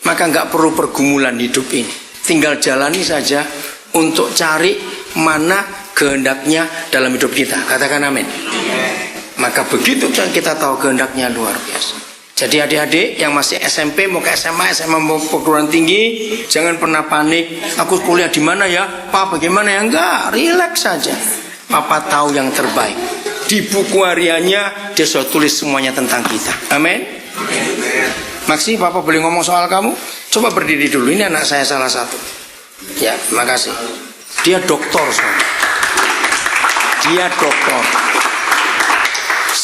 maka nggak perlu pergumulan hidup ini. Tinggal jalani saja untuk cari mana kehendaknya dalam hidup kita. Katakan amin. Maka begitu kan kita tahu kehendaknya luar biasa. Jadi adik-adik yang masih SMP mau ke SMA, SMA mau perguruan tinggi, jangan pernah panik. Aku kuliah di mana ya? Pak, bagaimana ya? Enggak, rileks saja. Papa tahu yang terbaik. Di buku hariannya dia sudah tulis semuanya tentang kita. Amin. Maksi, Papa boleh ngomong soal kamu? Coba berdiri dulu. Ini anak saya salah satu. Ya, makasih. Dia doktor, soalnya. Dia doktor.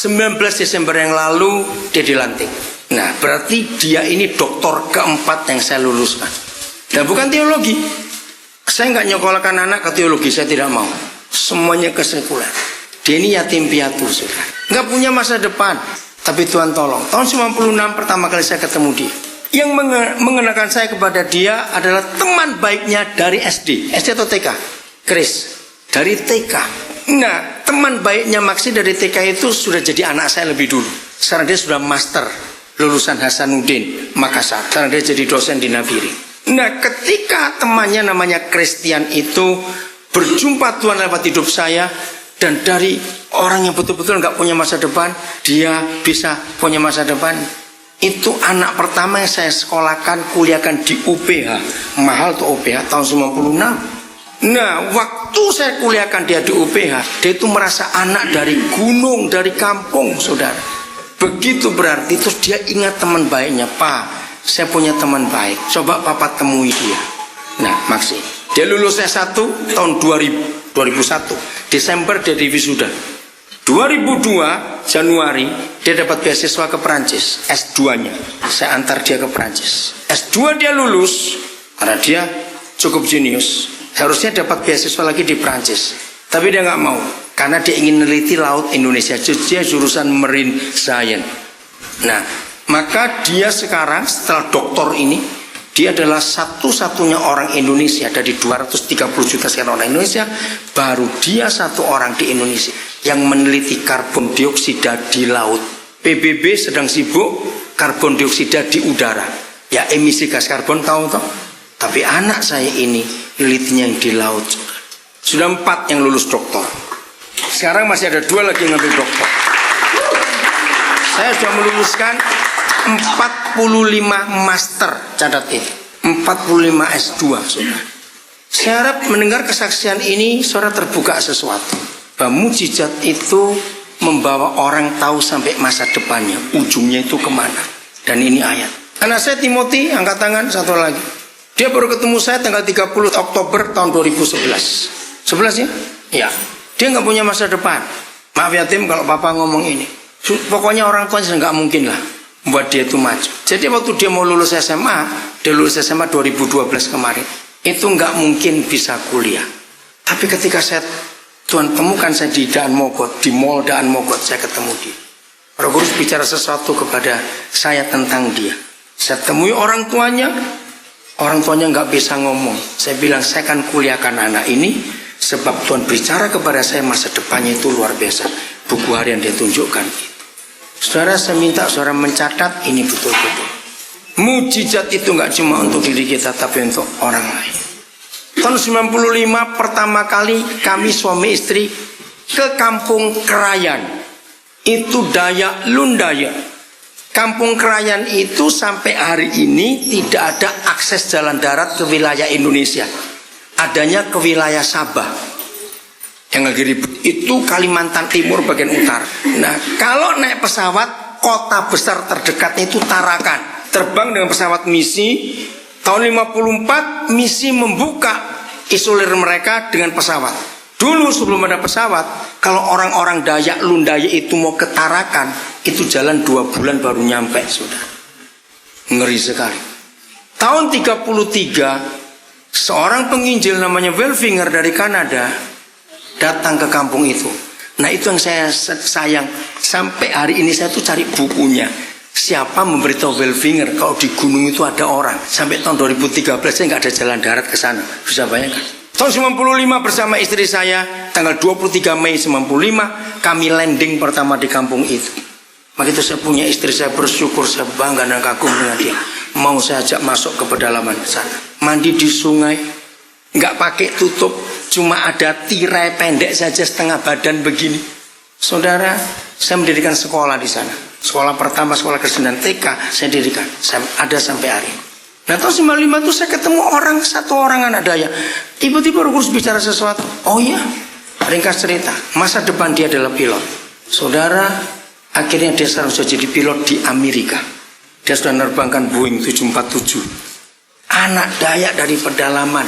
19 Desember yang lalu dia dilantik. Nah, berarti dia ini doktor keempat yang saya luluskan. Dan bukan teologi. Saya nggak nyekolahkan anak ke teologi, saya tidak mau. Semuanya ke sekuler. Dia ini yatim piatu, sudah. Nggak punya masa depan. Tapi Tuhan tolong. Tahun 96 pertama kali saya ketemu dia. Yang mengenakan saya kepada dia adalah teman baiknya dari SD. SD atau TK? Chris. Dari TK. Nah, teman baiknya Maksi dari TK itu sudah jadi anak saya lebih dulu. Sekarang dia sudah master lulusan Hasanuddin Makassar. Sekarang dia jadi dosen di Naviri. Nah, ketika temannya namanya Christian itu berjumpa Tuhan lewat hidup saya, dan dari orang yang betul-betul nggak punya masa depan, dia bisa punya masa depan. Itu anak pertama yang saya sekolahkan, kuliahkan di UPH. Mahal tuh UPH tahun 96. Nah, waktu saya kuliahkan dia di UPH, dia itu merasa anak dari gunung, dari kampung, saudara. Begitu berarti, terus dia ingat teman baiknya. Pak, saya punya teman baik, coba Papa temui dia. Nah, Maksi, dia lulus S1 tahun 2001. Desember dia di wisuda. 2002 Januari dia dapat beasiswa ke Prancis, S2-nya. Saya antar dia ke Prancis. S2 dia lulus karena dia cukup jenius. Harusnya dapat beasiswa lagi di Prancis, tapi dia nggak mau karena dia ingin meneliti laut Indonesia. Dia jurusan Marine Science. Nah, maka dia sekarang setelah doktor ini, dia adalah satu-satunya orang Indonesia dari 230 juta sekian orang Indonesia. Baru dia satu orang di Indonesia yang meneliti karbon dioksida di laut. PBB sedang sibuk karbon dioksida di udara. Ya, emisi gas karbon tahu toh. Tapi anak saya ini penelitinya yang di laut. Sudah 4 yang lulus doktor. Sekarang masih ada 2 lagi yang ngambil doktor. Saya sudah meluluskan 45 master, catat itu. 45 S2. Saya harap mendengar kesaksian ini, saudara terbuka sesuatu. Bahwa mujizat itu membawa orang tahu sampai masa depannya. Ujungnya itu kemana. Dan ini ayat. Anak saya Timothy, angkat tangan satu lagi. Dia baru ketemu saya tanggal 30 Oktober tahun 2011. 11 ya? Ya. Dia nggak punya masa depan. Maaf ya Tim kalau Papa ngomong ini. Pokoknya orang tuanya nggak mungkin lah buat dia itu maju. Jadi waktu dia mau lulus SMA, dia lulus SMA 2012 kemarin. Itu nggak mungkin bisa kuliah. Tapi ketika Tuhan temukan saya di Daan Mogot, di Mall Daan Mogot, saya ketemu dia. Roh Kudus bicara sesuatu kepada saya tentang dia. Saya temui orang tuanya. Orang tuanya nggak bisa ngomong. Saya bilang saya akan kuliahkan anak ini sebab Tuhan bicara kepada saya masa depannya itu luar biasa. Buku harian dia tunjukkan. Saudara, saya minta saudara mencatat ini betul-betul. Mujizat itu nggak cuma untuk diri kita tapi untuk orang lain. Tahun 95 pertama kali kami suami istri ke kampung Krayan. Itu Dayak Lundaya. Kampung Krayan itu sampai hari ini tidak ada akses jalan darat ke wilayah Indonesia. Adanya ke wilayah Sabah. Yang lagi ribut itu Kalimantan Timur bagian utara. Nah, kalau naik pesawat, kota besar terdekatnya itu Tarakan. Terbang dengan pesawat misi. Tahun 54 misi membuka isolir mereka dengan pesawat. Dulu sebelum ada pesawat, kalau orang-orang Dayak Lundaya itu mau ke Tarakan, itu jalan 2 bulan baru nyampe, sudah. Ngeri sekali. Tahun 33, seorang penginjil namanya Welfinger dari Kanada datang ke kampung itu. Nah, itu yang saya sayang. Sampai hari ini saya tuh cari bukunya. Siapa memberitahu Welfinger kalau di gunung itu ada orang. Sampai tahun 2013 saya nggak ada jalan darat ke sana. Bisa bayangkan. Tahun 95 bersama istri saya, tanggal 23 Mei 95, kami landing pertama di kampung itu. Maka itu saya punya istri, saya bersyukur, saya bangga dan kagum dengan dia. Mau saya ajak masuk ke pedalaman sana. Mandi di sungai, nggak pakai tutup, cuma ada tirai pendek saja setengah badan begini. Saudara, Saya mendirikan sekolah di sana. Sekolah pertama, sekolah Kristen dan TK saya dirikan. Ada sampai hari ini. Nah tahun 95 itu saya ketemu satu orang anak daya. Tiba-tiba Roh Kudus bicara sesuatu. Oh iya, ringkas cerita, masa depan dia adalah pilot. Saudara, akhirnya dia sekarang sudah jadi pilot di Amerika. Dia sudah menerbangkan Boeing 747. Anak daya dari pedalaman.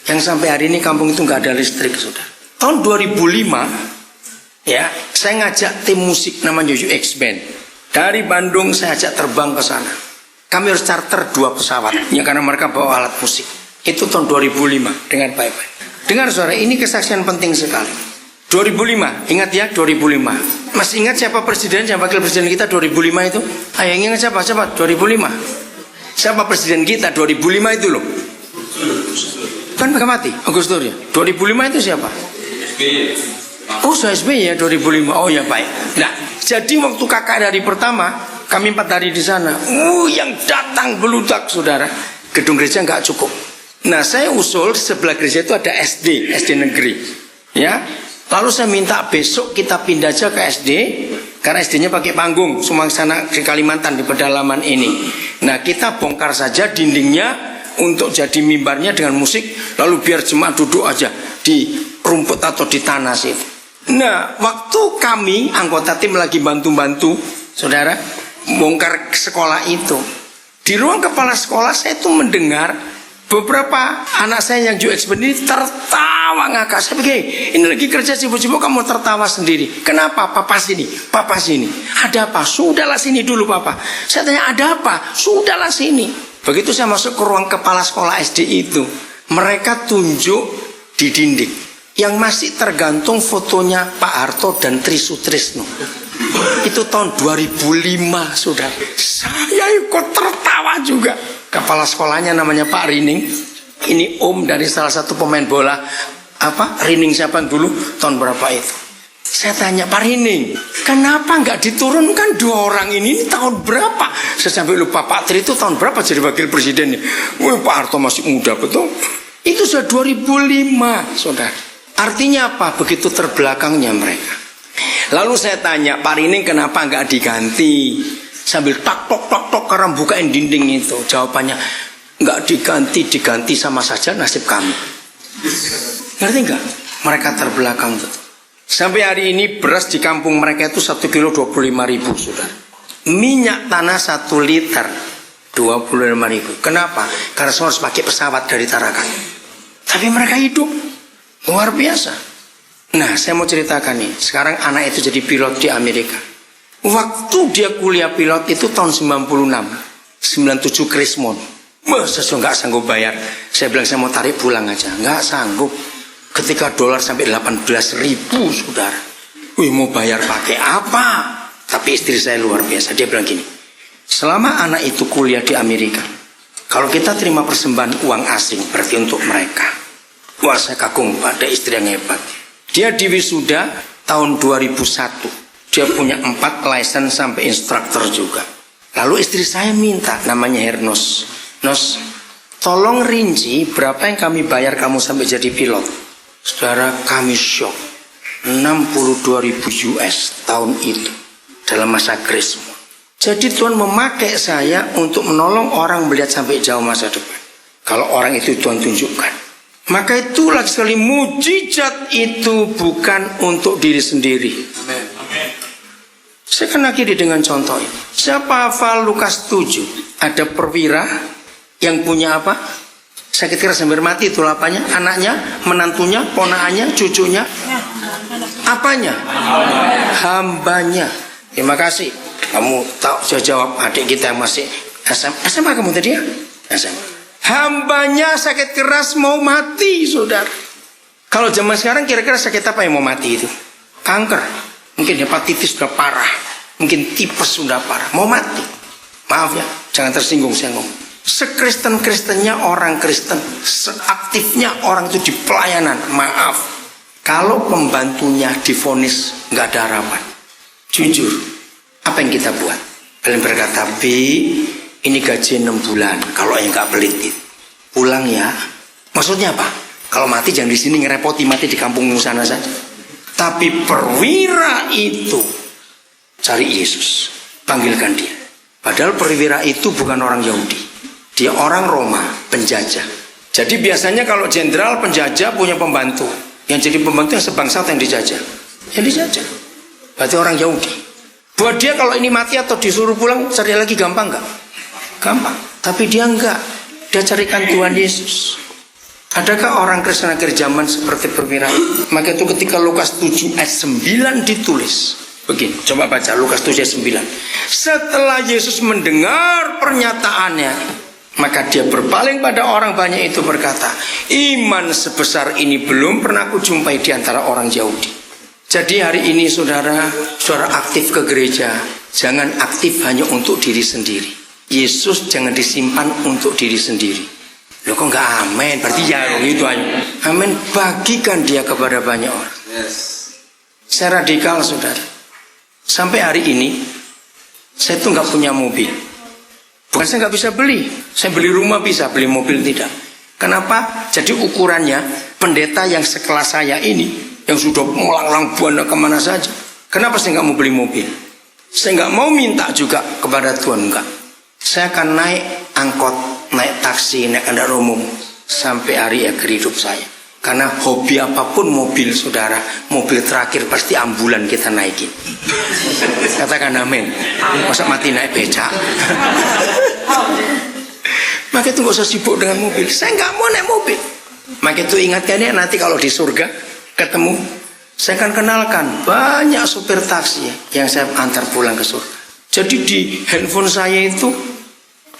Yang sampai hari ini kampung itu nggak ada listrik, saudara. Tahun 2005, ya, saya ngajak tim musik namanya UX Band. Dari Bandung saya ajak terbang ke sana. Kami harus charter 2 pesawat, ya karena mereka bawa alat musik. Itu tahun 2005, dengan baik-baik. Dengar saudara, ini kesaksian penting sekali. 2005, ingat ya 2005. Masih ingat siapa presiden, siapa wakil presiden kita 2005 itu? Ayo ingat siapa? 2005. Siapa presiden kita 2005 itu loh? Kan mereka mati, Agus Dur ya. 2005 itu siapa? Oh, saya SBY ya 2005. Oh ya baik. Nah, jadi waktu kakak dari pertama, kami 4 hari di sana. Yang datang beludak saudara. Gedung gereja nggak cukup. Nah, saya usul di sebelah gereja itu ada SD negeri. Ya. Lalu saya minta besok kita pindah aja ke SD, karena SD-nya pakai panggung, semua sana di Kalimantan di pedalaman ini. Nah, kita bongkar saja dindingnya untuk jadi mimbarnya dengan musik, lalu biar jemaat duduk aja di rumput atau di tanah situ. Nah, waktu kami anggota tim lagi bantu-bantu, saudara, bongkar sekolah itu, di ruang kepala sekolah saya tuh mendengar beberapa anak saya yang UX ini tertawa ngakak. Saya pikir, ini lagi kerja sibuk-sibuk kamu tertawa sendiri. Kenapa? Papa sini, papa sini. Ada apa? Sudahlah sini dulu papa. Saya tanya ada apa? Sudahlah sini. Begitu saya masuk ke ruang kepala sekolah SD itu, mereka tunjuk di dinding yang masih tergantung fotonya Pak Harto dan Tri Sutrisno. Itu tahun 2005 sudah. Saya ikut tertawa juga. Kepala sekolahnya namanya Pak Rining. Ini om dari salah satu pemain bola. Rining siapa dulu? Tahun berapa itu? Saya tanya Pak Rining, kenapa nggak diturunkan 2 orang ini tahun berapa? Saya sampai lupa Pak Tri itu tahun berapa jadi wakil presidennya. Pak Harto masih muda betul. Itu sudah 2005 saudara. Artinya apa? Begitu terbelakangnya mereka. Lalu saya tanya Pak Rining kenapa nggak diganti? Sambil tok karena bukain dinding itu. Jawabannya nggak diganti sama saja nasib kami. Ngerti nggak? Mereka terbelakang betul. Sampai hari ini beras di kampung mereka itu 1 kilo 25.000 saudara. Minyak tanah 1 liter 25.000. Kenapa? Karena semua harus pakai pesawat dari Tarakan. Tapi mereka hidup luar biasa. Nah, saya mau ceritakan nih. Sekarang anak itu jadi pilot di Amerika. Waktu dia kuliah pilot itu tahun 97 Krismon. Saya nggak sanggup bayar. Saya bilang saya mau tarik pulang aja. Nggak sanggup. Ketika dolar sampai 18.000 saudara. Mau bayar pakai apa? Tapi istri saya luar biasa. Dia bilang gini. Selama anak itu kuliah di Amerika, kalau kita terima persembahan uang asing berarti untuk mereka. Wah, saya kagum pada istri yang hebat. Dia di wisuda tahun 2001. Dia punya 4 license sampai instruktur juga. Lalu istri saya minta, namanya Hernos. Nos, tolong rinci berapa yang kami bayar kamu sampai jadi pilot. Saudara, kami shock. 62.000 US tahun itu. Dalam masa Krismon. Jadi Tuhan memakai saya untuk menolong orang melihat sampai jauh masa depan. Kalau orang itu Tuhan tunjukkan. Maka itu lagi sekali mujizat itu bukan untuk diri sendiri. Amen. Saya akan akhiri dengan contoh ini. Siapa hafal Lukas 7? Ada perwira yang punya apa? Sakit keras hampir mati, itu apanya? Anaknya, menantunya, ponaannya, cucunya. Apanya? Hambanya. Terima kasih. Kamu tahu, saya jawab adik kita yang masih SMA kamu tadi ya? SMA. Hambanya sakit keras mau mati, saudara. Kalau zaman sekarang kira-kira sakit apa yang mau mati itu? Kanker. Mungkin hepatitis sudah parah. Mungkin tipes sudah parah. Mau mati. Maaf ya, jangan tersinggung saya ngomong. Sekristen-kristennya orang Kristen. Seaktifnya orang itu di pelayanan. Maaf. Kalau pembantunya divonis nggak ada harapan. Jujur. Apa yang kita buat? Kalian berkata, B, ini gaji 6 bulan. Kalau yang nggak pelit itu. Pulang ya. Maksudnya apa? Kalau mati jangan di sini ngerepoti, mati di kampung sana saja. Tapi perwira itu cari Yesus, panggilkan dia. Padahal perwira itu bukan orang Yahudi, dia orang Roma, penjajah. Jadi biasanya kalau jenderal penjajah punya pembantu, yang jadi pembantu yang sebangsa atau yang dijajah? Yang dijajah. Berarti orang Yahudi. Buat dia kalau ini mati atau disuruh pulang, cari lagi gampang nggak? Gampang. Tapi dia enggak. Dia carikan Tuhan Yesus. Adakah orang Kristen akhir zaman seperti perwira? Maka itu ketika Lukas 7 ayat 9 ditulis begini, coba baca Lukas 7 ayat 9. Setelah Yesus mendengar pernyataannya, maka dia berpaling pada orang banyak itu berkata, iman sebesar ini belum pernah kujumpai di antara orang Yahudi. Jadi hari ini saudara aktif ke gereja, jangan aktif hanya untuk diri sendiri. Yesus jangan disimpan untuk diri sendiri. Loh kok nggak amin? Berarti ya gitu aja. Amin, bagikan dia kepada banyak orang. Saya radikal saudara. Sampai hari ini saya tuh nggak punya mobil. Bukan saya nggak bisa beli. Saya beli rumah bisa, beli mobil tidak. Kenapa? Jadi ukurannya pendeta yang sekelas saya ini, yang sudah melanglang buana kemana saja. Kenapa saya nggak mau beli mobil? Saya nggak mau minta juga kepada Tuhan, enggak. Saya akan naik angkot, naik taksi, naik kendaraan umum sampai hari akhir hidup saya. Karena hobi apapun mobil saudara, mobil terakhir pasti ambulan kita naikin. Katakan amin. Masa mati naik becak? Maka itu gak usah sibuk dengan mobil. Saya nggak mau naik mobil. Maka itu ingatkan ya, nanti kalau di surga ketemu, saya akan kenalkan banyak supir taksi yang saya antar pulang ke surga. Jadi di handphone saya itu,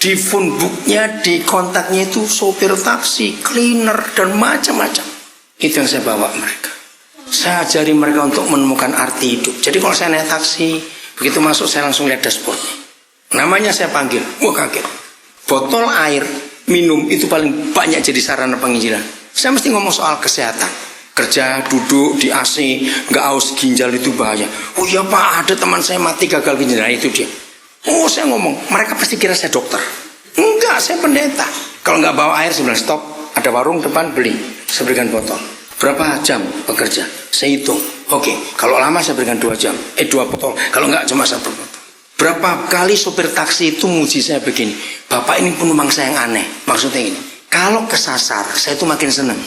di phone booknya, di kontaknya itu sopir taksi, cleaner, dan macam-macam. Itu yang saya bawa mereka. Saya ajari mereka untuk menemukan arti hidup. Jadi kalau saya naik taksi, begitu masuk saya langsung lihat dashboardnya. Namanya saya panggil, wah kaget. Botol air minum itu paling banyak jadi sarana penginjilan. Saya mesti ngomong soal kesehatan. Kerja, duduk di AC, nggak haus ginjal itu bahaya. Oh iya Pak, ada teman saya mati gagal ginjal. Nah itu dia. Oh saya ngomong, mereka pasti kira saya dokter. Enggak, saya pendeta. Kalau nggak bawa air, saya bilang stop. Ada warung depan, beli. Saya berikan botol. Berapa jam bekerja? Saya hitung. Oke, kalau lama saya berikan 2 jam. 2 botol. Kalau nggak cuma 1 botol. Berapa kali sopir taksi itu muji saya begini. Bapak ini penumpang saya yang aneh. Maksudnya ini, kalau kesasar, saya itu makin senang.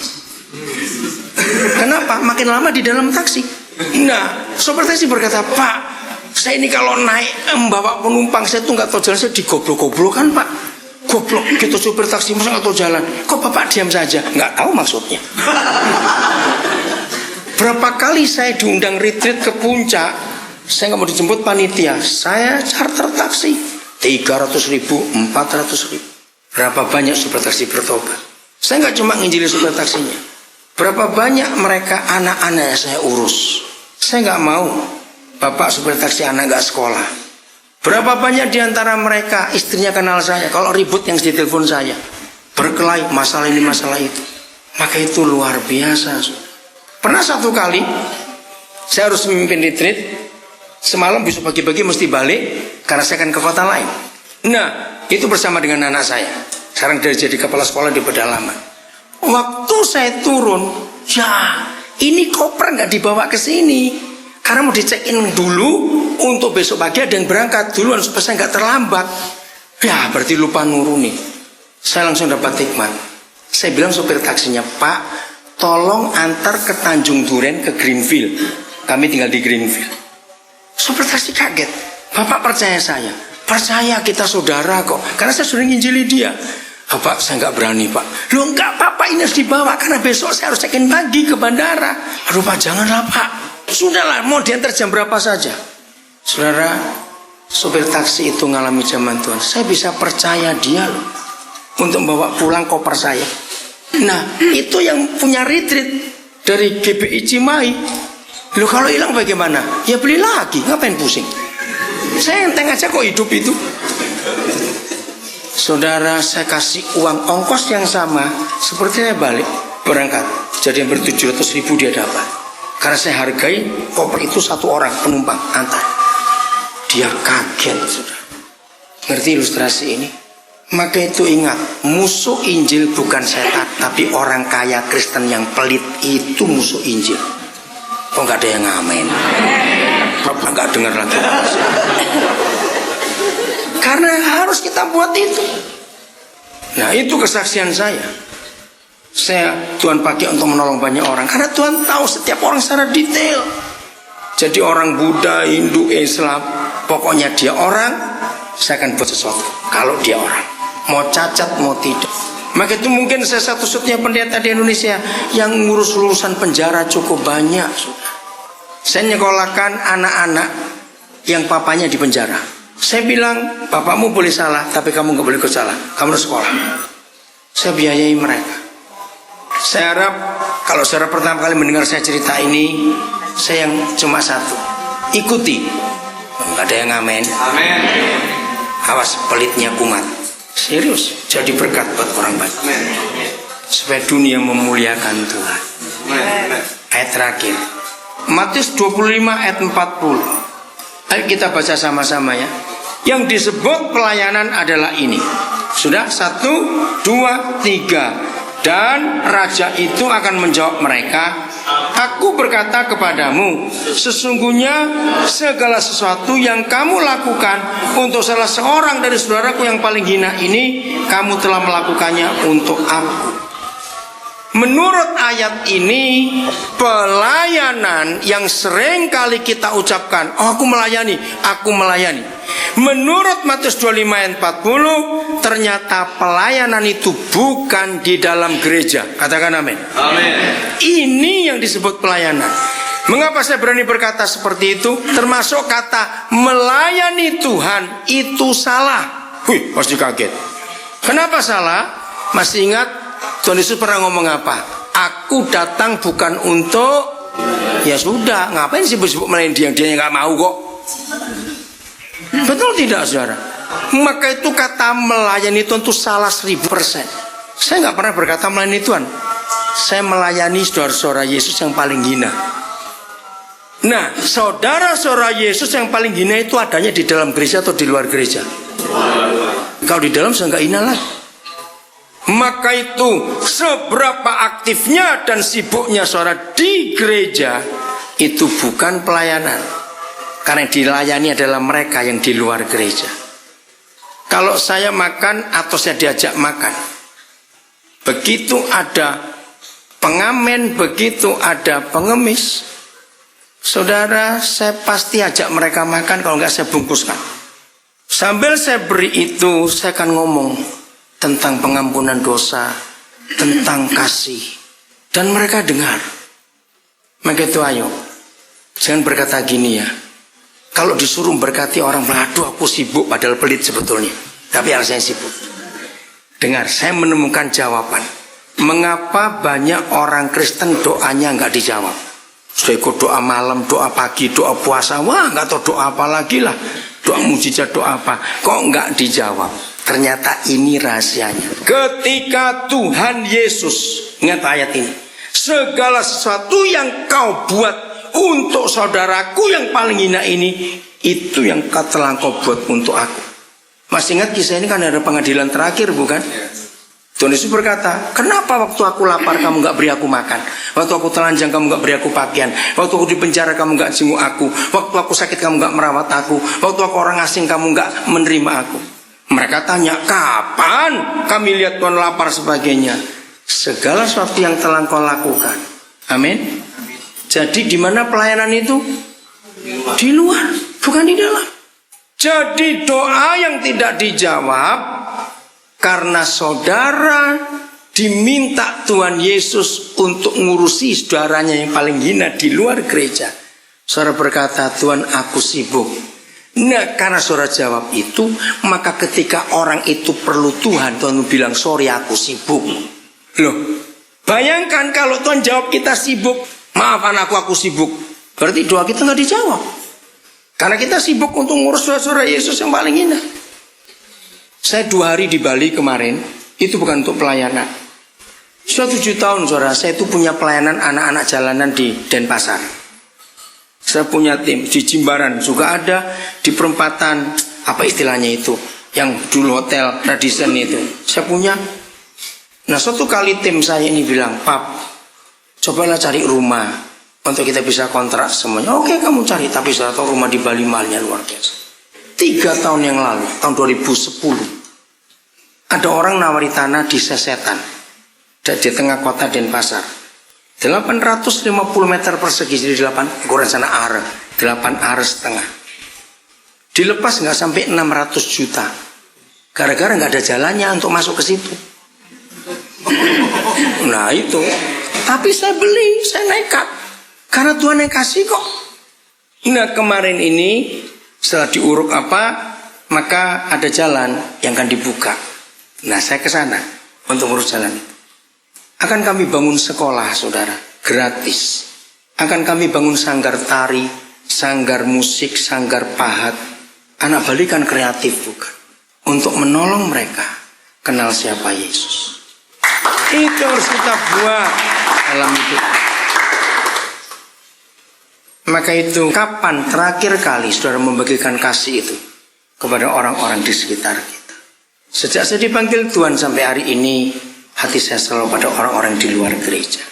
Kenapa? Makin lama di dalam taksi. Nah, sopir taksi berkata, Pak, saya ini kalau naik membawa penumpang, saya tuh nggak tahu jalan, saya digoblok-goblok kan Pak. Goblok, gitu sopir taksi masa nggak tahu jalan. Kok Bapak diam saja? Nggak tahu maksudnya. Berapa kali saya diundang retreat ke puncak, saya nggak mau dijemput panitia, saya charter taksi 300.000, 400.000. Berapa banyak sopir taksi bertobat? Saya nggak cuma nginjili sopir taksinya. Berapa banyak mereka anak-anak yang saya urus. Saya nggak mau bapak supir taksi anak nggak sekolah. Berapa banyak diantara mereka istrinya kenal saya. Kalau ribut yang di telepon saya, berkelahi masalah ini masalah itu. Maka itu luar biasa. Pernah satu kali saya harus memimpin retreat. Semalam besok pagi-pagi mesti balik karena saya akan ke kota lain. Nah itu bersama dengan anak saya. Sekarang dia jadi kepala sekolah di pedalaman. Waktu saya turun, ya ini koper nggak dibawa ke sini karena mau dicek-in dulu untuk besok pagi ada yang berangkat duluan supaya saya nggak terlambat. Ya berarti lupa nuruni. Saya langsung dapat hikmat. Saya bilang sopir taksinya, Pak, tolong antar ke Tanjung Duren ke Greenfield. Kami tinggal di Greenfield. Sopir taksi kaget. Bapak percaya saya? Percaya, kita saudara kok. Karena saya sudah nginjili dia. Pak, saya nggak berani Pak. Loh nggak apa-apa, ini harus dibawa karena besok saya harus check-in pagi ke bandara. Aduh Pak, janganlah Pak. Sudahlah, mau diantar jam berapa saja. Saudara, sopir taksi itu ngalami zaman Tuhan. Saya bisa percaya dia loh, untuk membawa pulang koper saya. Nah, itu yang punya retreat dari GBI Cimahi. Loh kalau hilang bagaimana? Ya beli lagi, ngapain pusing? Saya enteng aja kok hidup itu. Saudara, saya kasih uang ongkos yang sama seperti saya balik berangkat. Jadi hampir 700.000 dia dapat. Karena saya hargai koper itu 1 orang penumpang antar. Dia kaget, saudara. Ngerti ilustrasi ini? Maka itu ingat, musuh Injil bukan setan, tapi orang kaya Kristen yang pelit, itu musuh Injil. Kok nggak ada yang ngamen? Bapak nggak nggak dengar lagi. Karena harus kita buat itu. Nah, itu kesaksian saya. Tuhan pakai untuk menolong banyak orang karena Tuhan tahu setiap orang secara detail. Jadi orang Buddha, Hindu, Islam, pokoknya dia orang, saya akan buat sesuatu. Kalau dia orang, mau cacat mau tidak. Maka itu mungkin saya satu-satunya pendeta di Indonesia yang ngurus lulusan penjara cukup banyak. Saya nyekolahkan anak-anak yang papanya di penjara. Saya bilang, bapakmu boleh salah, tapi kamu nggak boleh ikut salah. Kamu harus sekolah. Saya biayai mereka. Saya harap kalau saudara pertama kali mendengar saya cerita ini, saya yang cuma satu, ikuti. Nggak ada yang ngamen. Amin. Awas pelitnya kumat. Serius, jadi berkat buat orang banyak. Supaya dunia memuliakan Tuhan. Ayat terakhir, Matius 25 ayat 40. Ayo kita baca sama-sama ya. Yang disebut pelayanan adalah ini. Sudah, 1, 2, 3. Dan raja itu akan menjawab mereka, aku berkata kepadamu, sesungguhnya segala sesuatu yang kamu lakukan untuk salah seorang dari saudaraku yang paling hina ini, kamu telah melakukannya untuk aku. Menurut ayat ini, pelayanan yang sering kali kita ucapkan, oh aku melayani, aku melayani. Menurut Matius 25 ayat 40, ternyata pelayanan itu bukan di dalam gereja. Katakan amin. Amin. Ini yang disebut pelayanan. Mengapa saya berani berkata seperti itu? Termasuk kata melayani Tuhan itu salah. Wih, pasti kaget. Kenapa salah? Masih ingat Tuhan Yesus pernah ngomong apa? Aku datang bukan untuk, ya sudah, ngapain sibuk-sibuk melayani dia nggak mau kok. Betul tidak saudara? Maka itu kata melayani Tuhan itu salah 1000%. Saya nggak pernah berkata melayani Tuhan. Saya melayani saudara-saudara Yesus yang paling hina. Nah, saudara-saudara Yesus yang paling hina itu adanya di dalam gereja atau di luar gereja? Kalau di dalam saya nggak hina lagi. Maka itu seberapa aktifnya dan sibuknya saudara di gereja itu bukan pelayanan. Karena yang dilayani adalah mereka yang di luar gereja. Kalau saya makan atau saya diajak makan, begitu ada pengamen, begitu ada pengemis, saudara, saya pasti ajak mereka makan, kalau enggak saya bungkuskan. Sambil saya beri itu, saya akan ngomong tentang pengampunan dosa, tentang kasih, dan mereka dengar. Maka itu ayo, jangan berkata gini ya, kalau disuruh berkati orang, aduh aku sibuk, padahal pelit sebetulnya, tapi harusnya sibuk. Dengar, saya menemukan jawaban. Mengapa banyak orang Kristen doanya nggak dijawab? Sudah ikut doa malam, doa pagi, doa puasa, wah nggak tahu doa apa lagi lah, doa mujizat, doa apa, kok nggak dijawab? Ternyata ini rahasianya. Ketika Tuhan Yesus, ingat ayat ini, segala sesuatu yang kau buat untuk saudaraku yang paling hina ini, itu yang telah kau buat untuk aku. Masih ingat kisah ini kan ada pengadilan terakhir bukan? Tuhan Yesus berkata, kenapa waktu aku lapar kamu gak beri aku makan? Waktu aku telanjang kamu gak beri aku pakaian? Waktu aku di penjara kamu gak jenguk aku? Waktu aku sakit kamu gak merawat aku? Waktu aku orang asing kamu gak menerima aku? Mereka tanya, kapan kami lihat Tuhan lapar sebagainya? Segala sesuatu yang telah kau lakukan. Amin. Jadi di mana pelayanan itu? Di luar, bukan di dalam. Jadi doa yang tidak dijawab karena saudara diminta Tuhan Yesus untuk ngurusi saudaranya yang paling hina di luar gereja. Saudara berkata, Tuhan aku sibuk. Nah, karena saudara jawab itu, maka ketika orang itu perlu Tuhan, Tuhan bilang, sorry aku sibuk. Loh, bayangkan kalau Tuhan jawab kita sibuk, maaf anakku aku sibuk, berarti doa kita nggak dijawab. Karena kita sibuk untuk ngurus saudara Yesus yang paling hina. Saya 2 hari di Bali kemarin, itu bukan untuk pelayanan. Sudah 7 tahun saudara, saya itu punya pelayanan anak-anak jalanan di Denpasar. Saya punya tim di Jimbaran juga ada, di perempatan apa istilahnya itu, yang dulu hotel Radisson itu. Saya punya. Nah suatu kali tim saya ini bilang, Pap, cobalah cari rumah untuk kita bisa kontrak semuanya. Oke, kamu cari, tapi saya tahu rumah di Bali mahalnya luar biasa. 3 tahun yang lalu, tahun 2010, ada orang nawari tanah di Sesetan, di tengah kota Denpasar. 850 meter persegi, jadi 8 ukuran sana are, 8 are setengah. Dilepas nggak sampai 600 juta. Gara-gara nggak ada jalannya untuk masuk ke situ. Nah itu. Tapi saya beli, saya nekat. Karena Tuhan yang kasih kok. Nah kemarin ini setelah diuruk maka ada jalan yang akan dibuka. Nah saya ke sana untuk ngurus jalan itu. Akan kami bangun sekolah, saudara, gratis. Akan kami bangun sanggar tari, sanggar musik, sanggar pahat. Anak Bali kan kreatif bukan? Untuk menolong mereka kenal siapa Yesus. Itu harus kita buat dalam hidup. Maka itu kapan terakhir kali saudara membagikan kasih itu kepada orang-orang di sekitar kita? Sejak saya dipanggil Tuhan sampai hari ini, hati saya selalu pada orang-orang di luar gereja.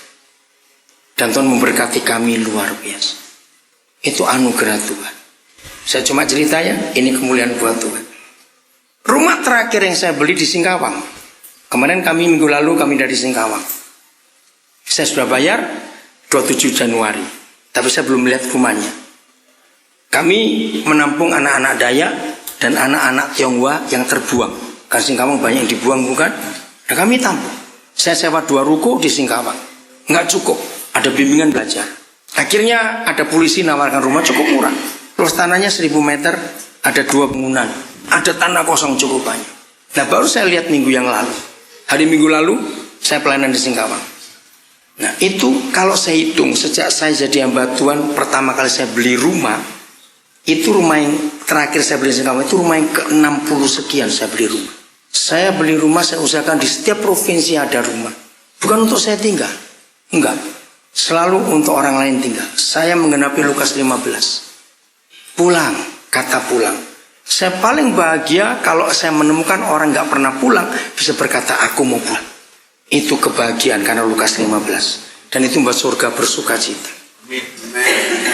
Dan Tuhan memberkati kami luar biasa. Itu anugerah Tuhan. Saya cuma cerita ya, ini kemuliaan buat Tuhan. Rumah terakhir yang saya beli di Singkawang. Kemarin minggu lalu kami dari Singkawang. Saya sudah bayar 27 Januari. Tapi saya belum melihat rumahnya. Kami menampung anak-anak Dayak dan anak-anak Tionghoa yang terbuang. Kan Singkawang banyak yang dibuang bukan? Nah kami tampung. Saya sewa 2 ruko di Singkawang. Nggak cukup. Ada bimbingan belajar. Akhirnya ada polisi nawarkan rumah cukup murah. Luas tanahnya 1000 meter. Ada 2 bangunan. Ada tanah kosong cukup banyak. Nah baru saya lihat minggu yang lalu. Hari minggu lalu saya pelayanan di Singkawang. Nah itu kalau saya hitung sejak saya jadi hamba Tuhan, pertama kali saya beli rumah, itu rumah yang terakhir saya beli di Singkawang, itu rumah yang ke-60 sekian saya beli rumah. Saya beli rumah, saya usahakan di setiap provinsi ada rumah. Bukan untuk saya tinggal, enggak. Selalu untuk orang lain tinggal. Saya menggenapi Lukas 15. Pulang, kata pulang. Saya paling bahagia kalau saya menemukan orang gak pernah pulang bisa berkata aku mau pulang. Itu kebahagiaan karena Lukas 15. Dan itu membuat surga bersuka cita.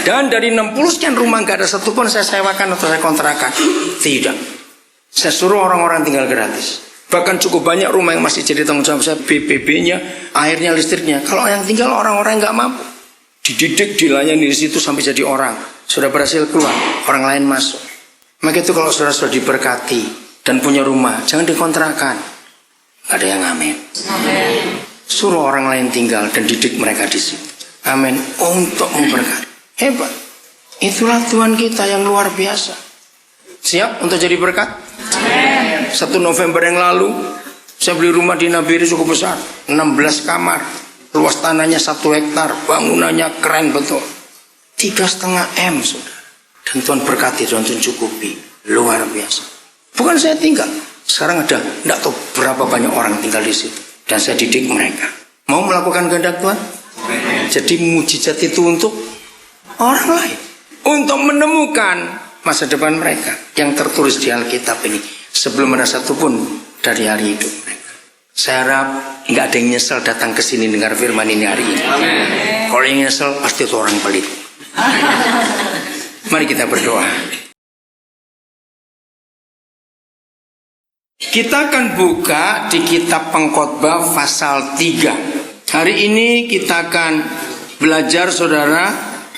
Dan dari 60 sekian rumah gak ada satupun saya sewakan atau saya kontrakan. Tidak. Saya suruh orang-orang tinggal gratis. Bahkan cukup banyak rumah yang masih jadi tanggung jawab saya, BPB-nya, airnya, listriknya. Kalau yang tinggal orang-orang yang gak mampu, dididik, dilayani di situ sampai jadi orang. Sudah berhasil keluar, orang lain masuk. Maka itu kalau saudara sudah diberkati dan punya rumah, jangan dikontrakan. Gak ada yang amin. Amin. Suruh orang lain tinggal dan didik mereka di situ. Amin. Untuk memberkati. Hebat. Itulah Tuhan kita yang luar biasa. Siap untuk jadi berkat? Amin. 1 November yang lalu saya beli rumah di Nabiri cukup besar, 16 kamar, luas tanahnya 1 hektar, bangunannya keren betul, 3,5 M sudah. Dan Tuhan berkati, Tuhan cukupi, luar biasa. Bukan saya tinggal, sekarang ada tidak tahu berapa banyak orang tinggal di situ, dan saya didik mereka. Mau melakukan kehendak Tuhan? Amin. Jadi mujizat itu untuk orang lain, untuk menemukan masa depan mereka yang tertulis di Alkitab ini sebelum ada satupun dari hari hidup mereka. Saya harap nggak ada yang nyesel datang ke sini dengar firman ini hari ini. Amin. Kalau yang nyesel pasti itu orang pelit. Mari kita berdoa. Kita akan buka di kitab Pengkhotbah pasal 3. Hari ini kita akan belajar saudara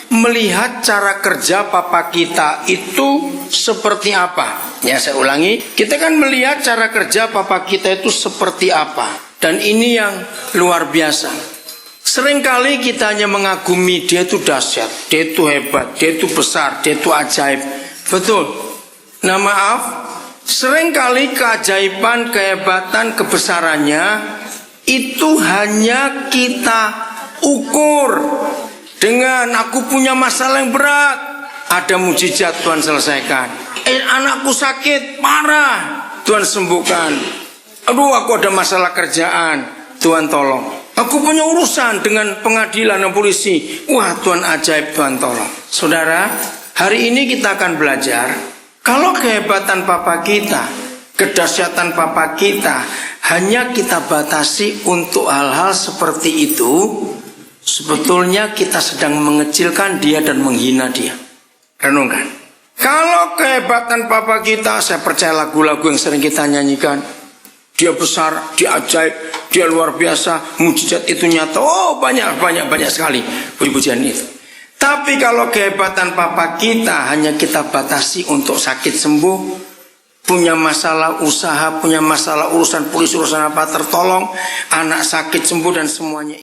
melihat cara kerja Papa kita itu seperti apa. Ya saya ulangi, kita kan melihat cara kerja Papa kita itu seperti apa. Dan ini yang luar biasa. Seringkali kita hanya mengagumi dia itu dahsyat, dia itu hebat, dia itu besar, dia itu ajaib. Betul. Nah maaf, seringkali keajaiban, kehebatan, kebesarannya itu hanya kita ukur dengan aku punya masalah yang berat, ada mujizat Tuhan selesaikan. Anakku sakit parah, Tuhan sembuhkan. Aduh aku ada masalah kerjaan, Tuhan tolong. Aku punya urusan dengan pengadilan dan polisi, wah Tuhan ajaib, Tuhan tolong. Saudara, hari ini kita akan belajar kalau kehebatan Papa kita, kedahsyatan Papa kita hanya kita batasi untuk hal-hal seperti itu, Sebetulnya kita sedang mengecilkan dia dan menghina dia. Renungkan. Kalau kehebatan Papa kita, saya percaya lagu-lagu yang sering kita nyanyikan, dia besar, dia ajaib, dia luar biasa, mujizat itu nyata. Oh, banyak sekali puji-pujian itu. Tapi kalau kehebatan Papa kita hanya kita batasi untuk sakit sembuh, punya masalah usaha, punya masalah urusan polisi, urusan apa tertolong, anak sakit sembuh dan semuanya.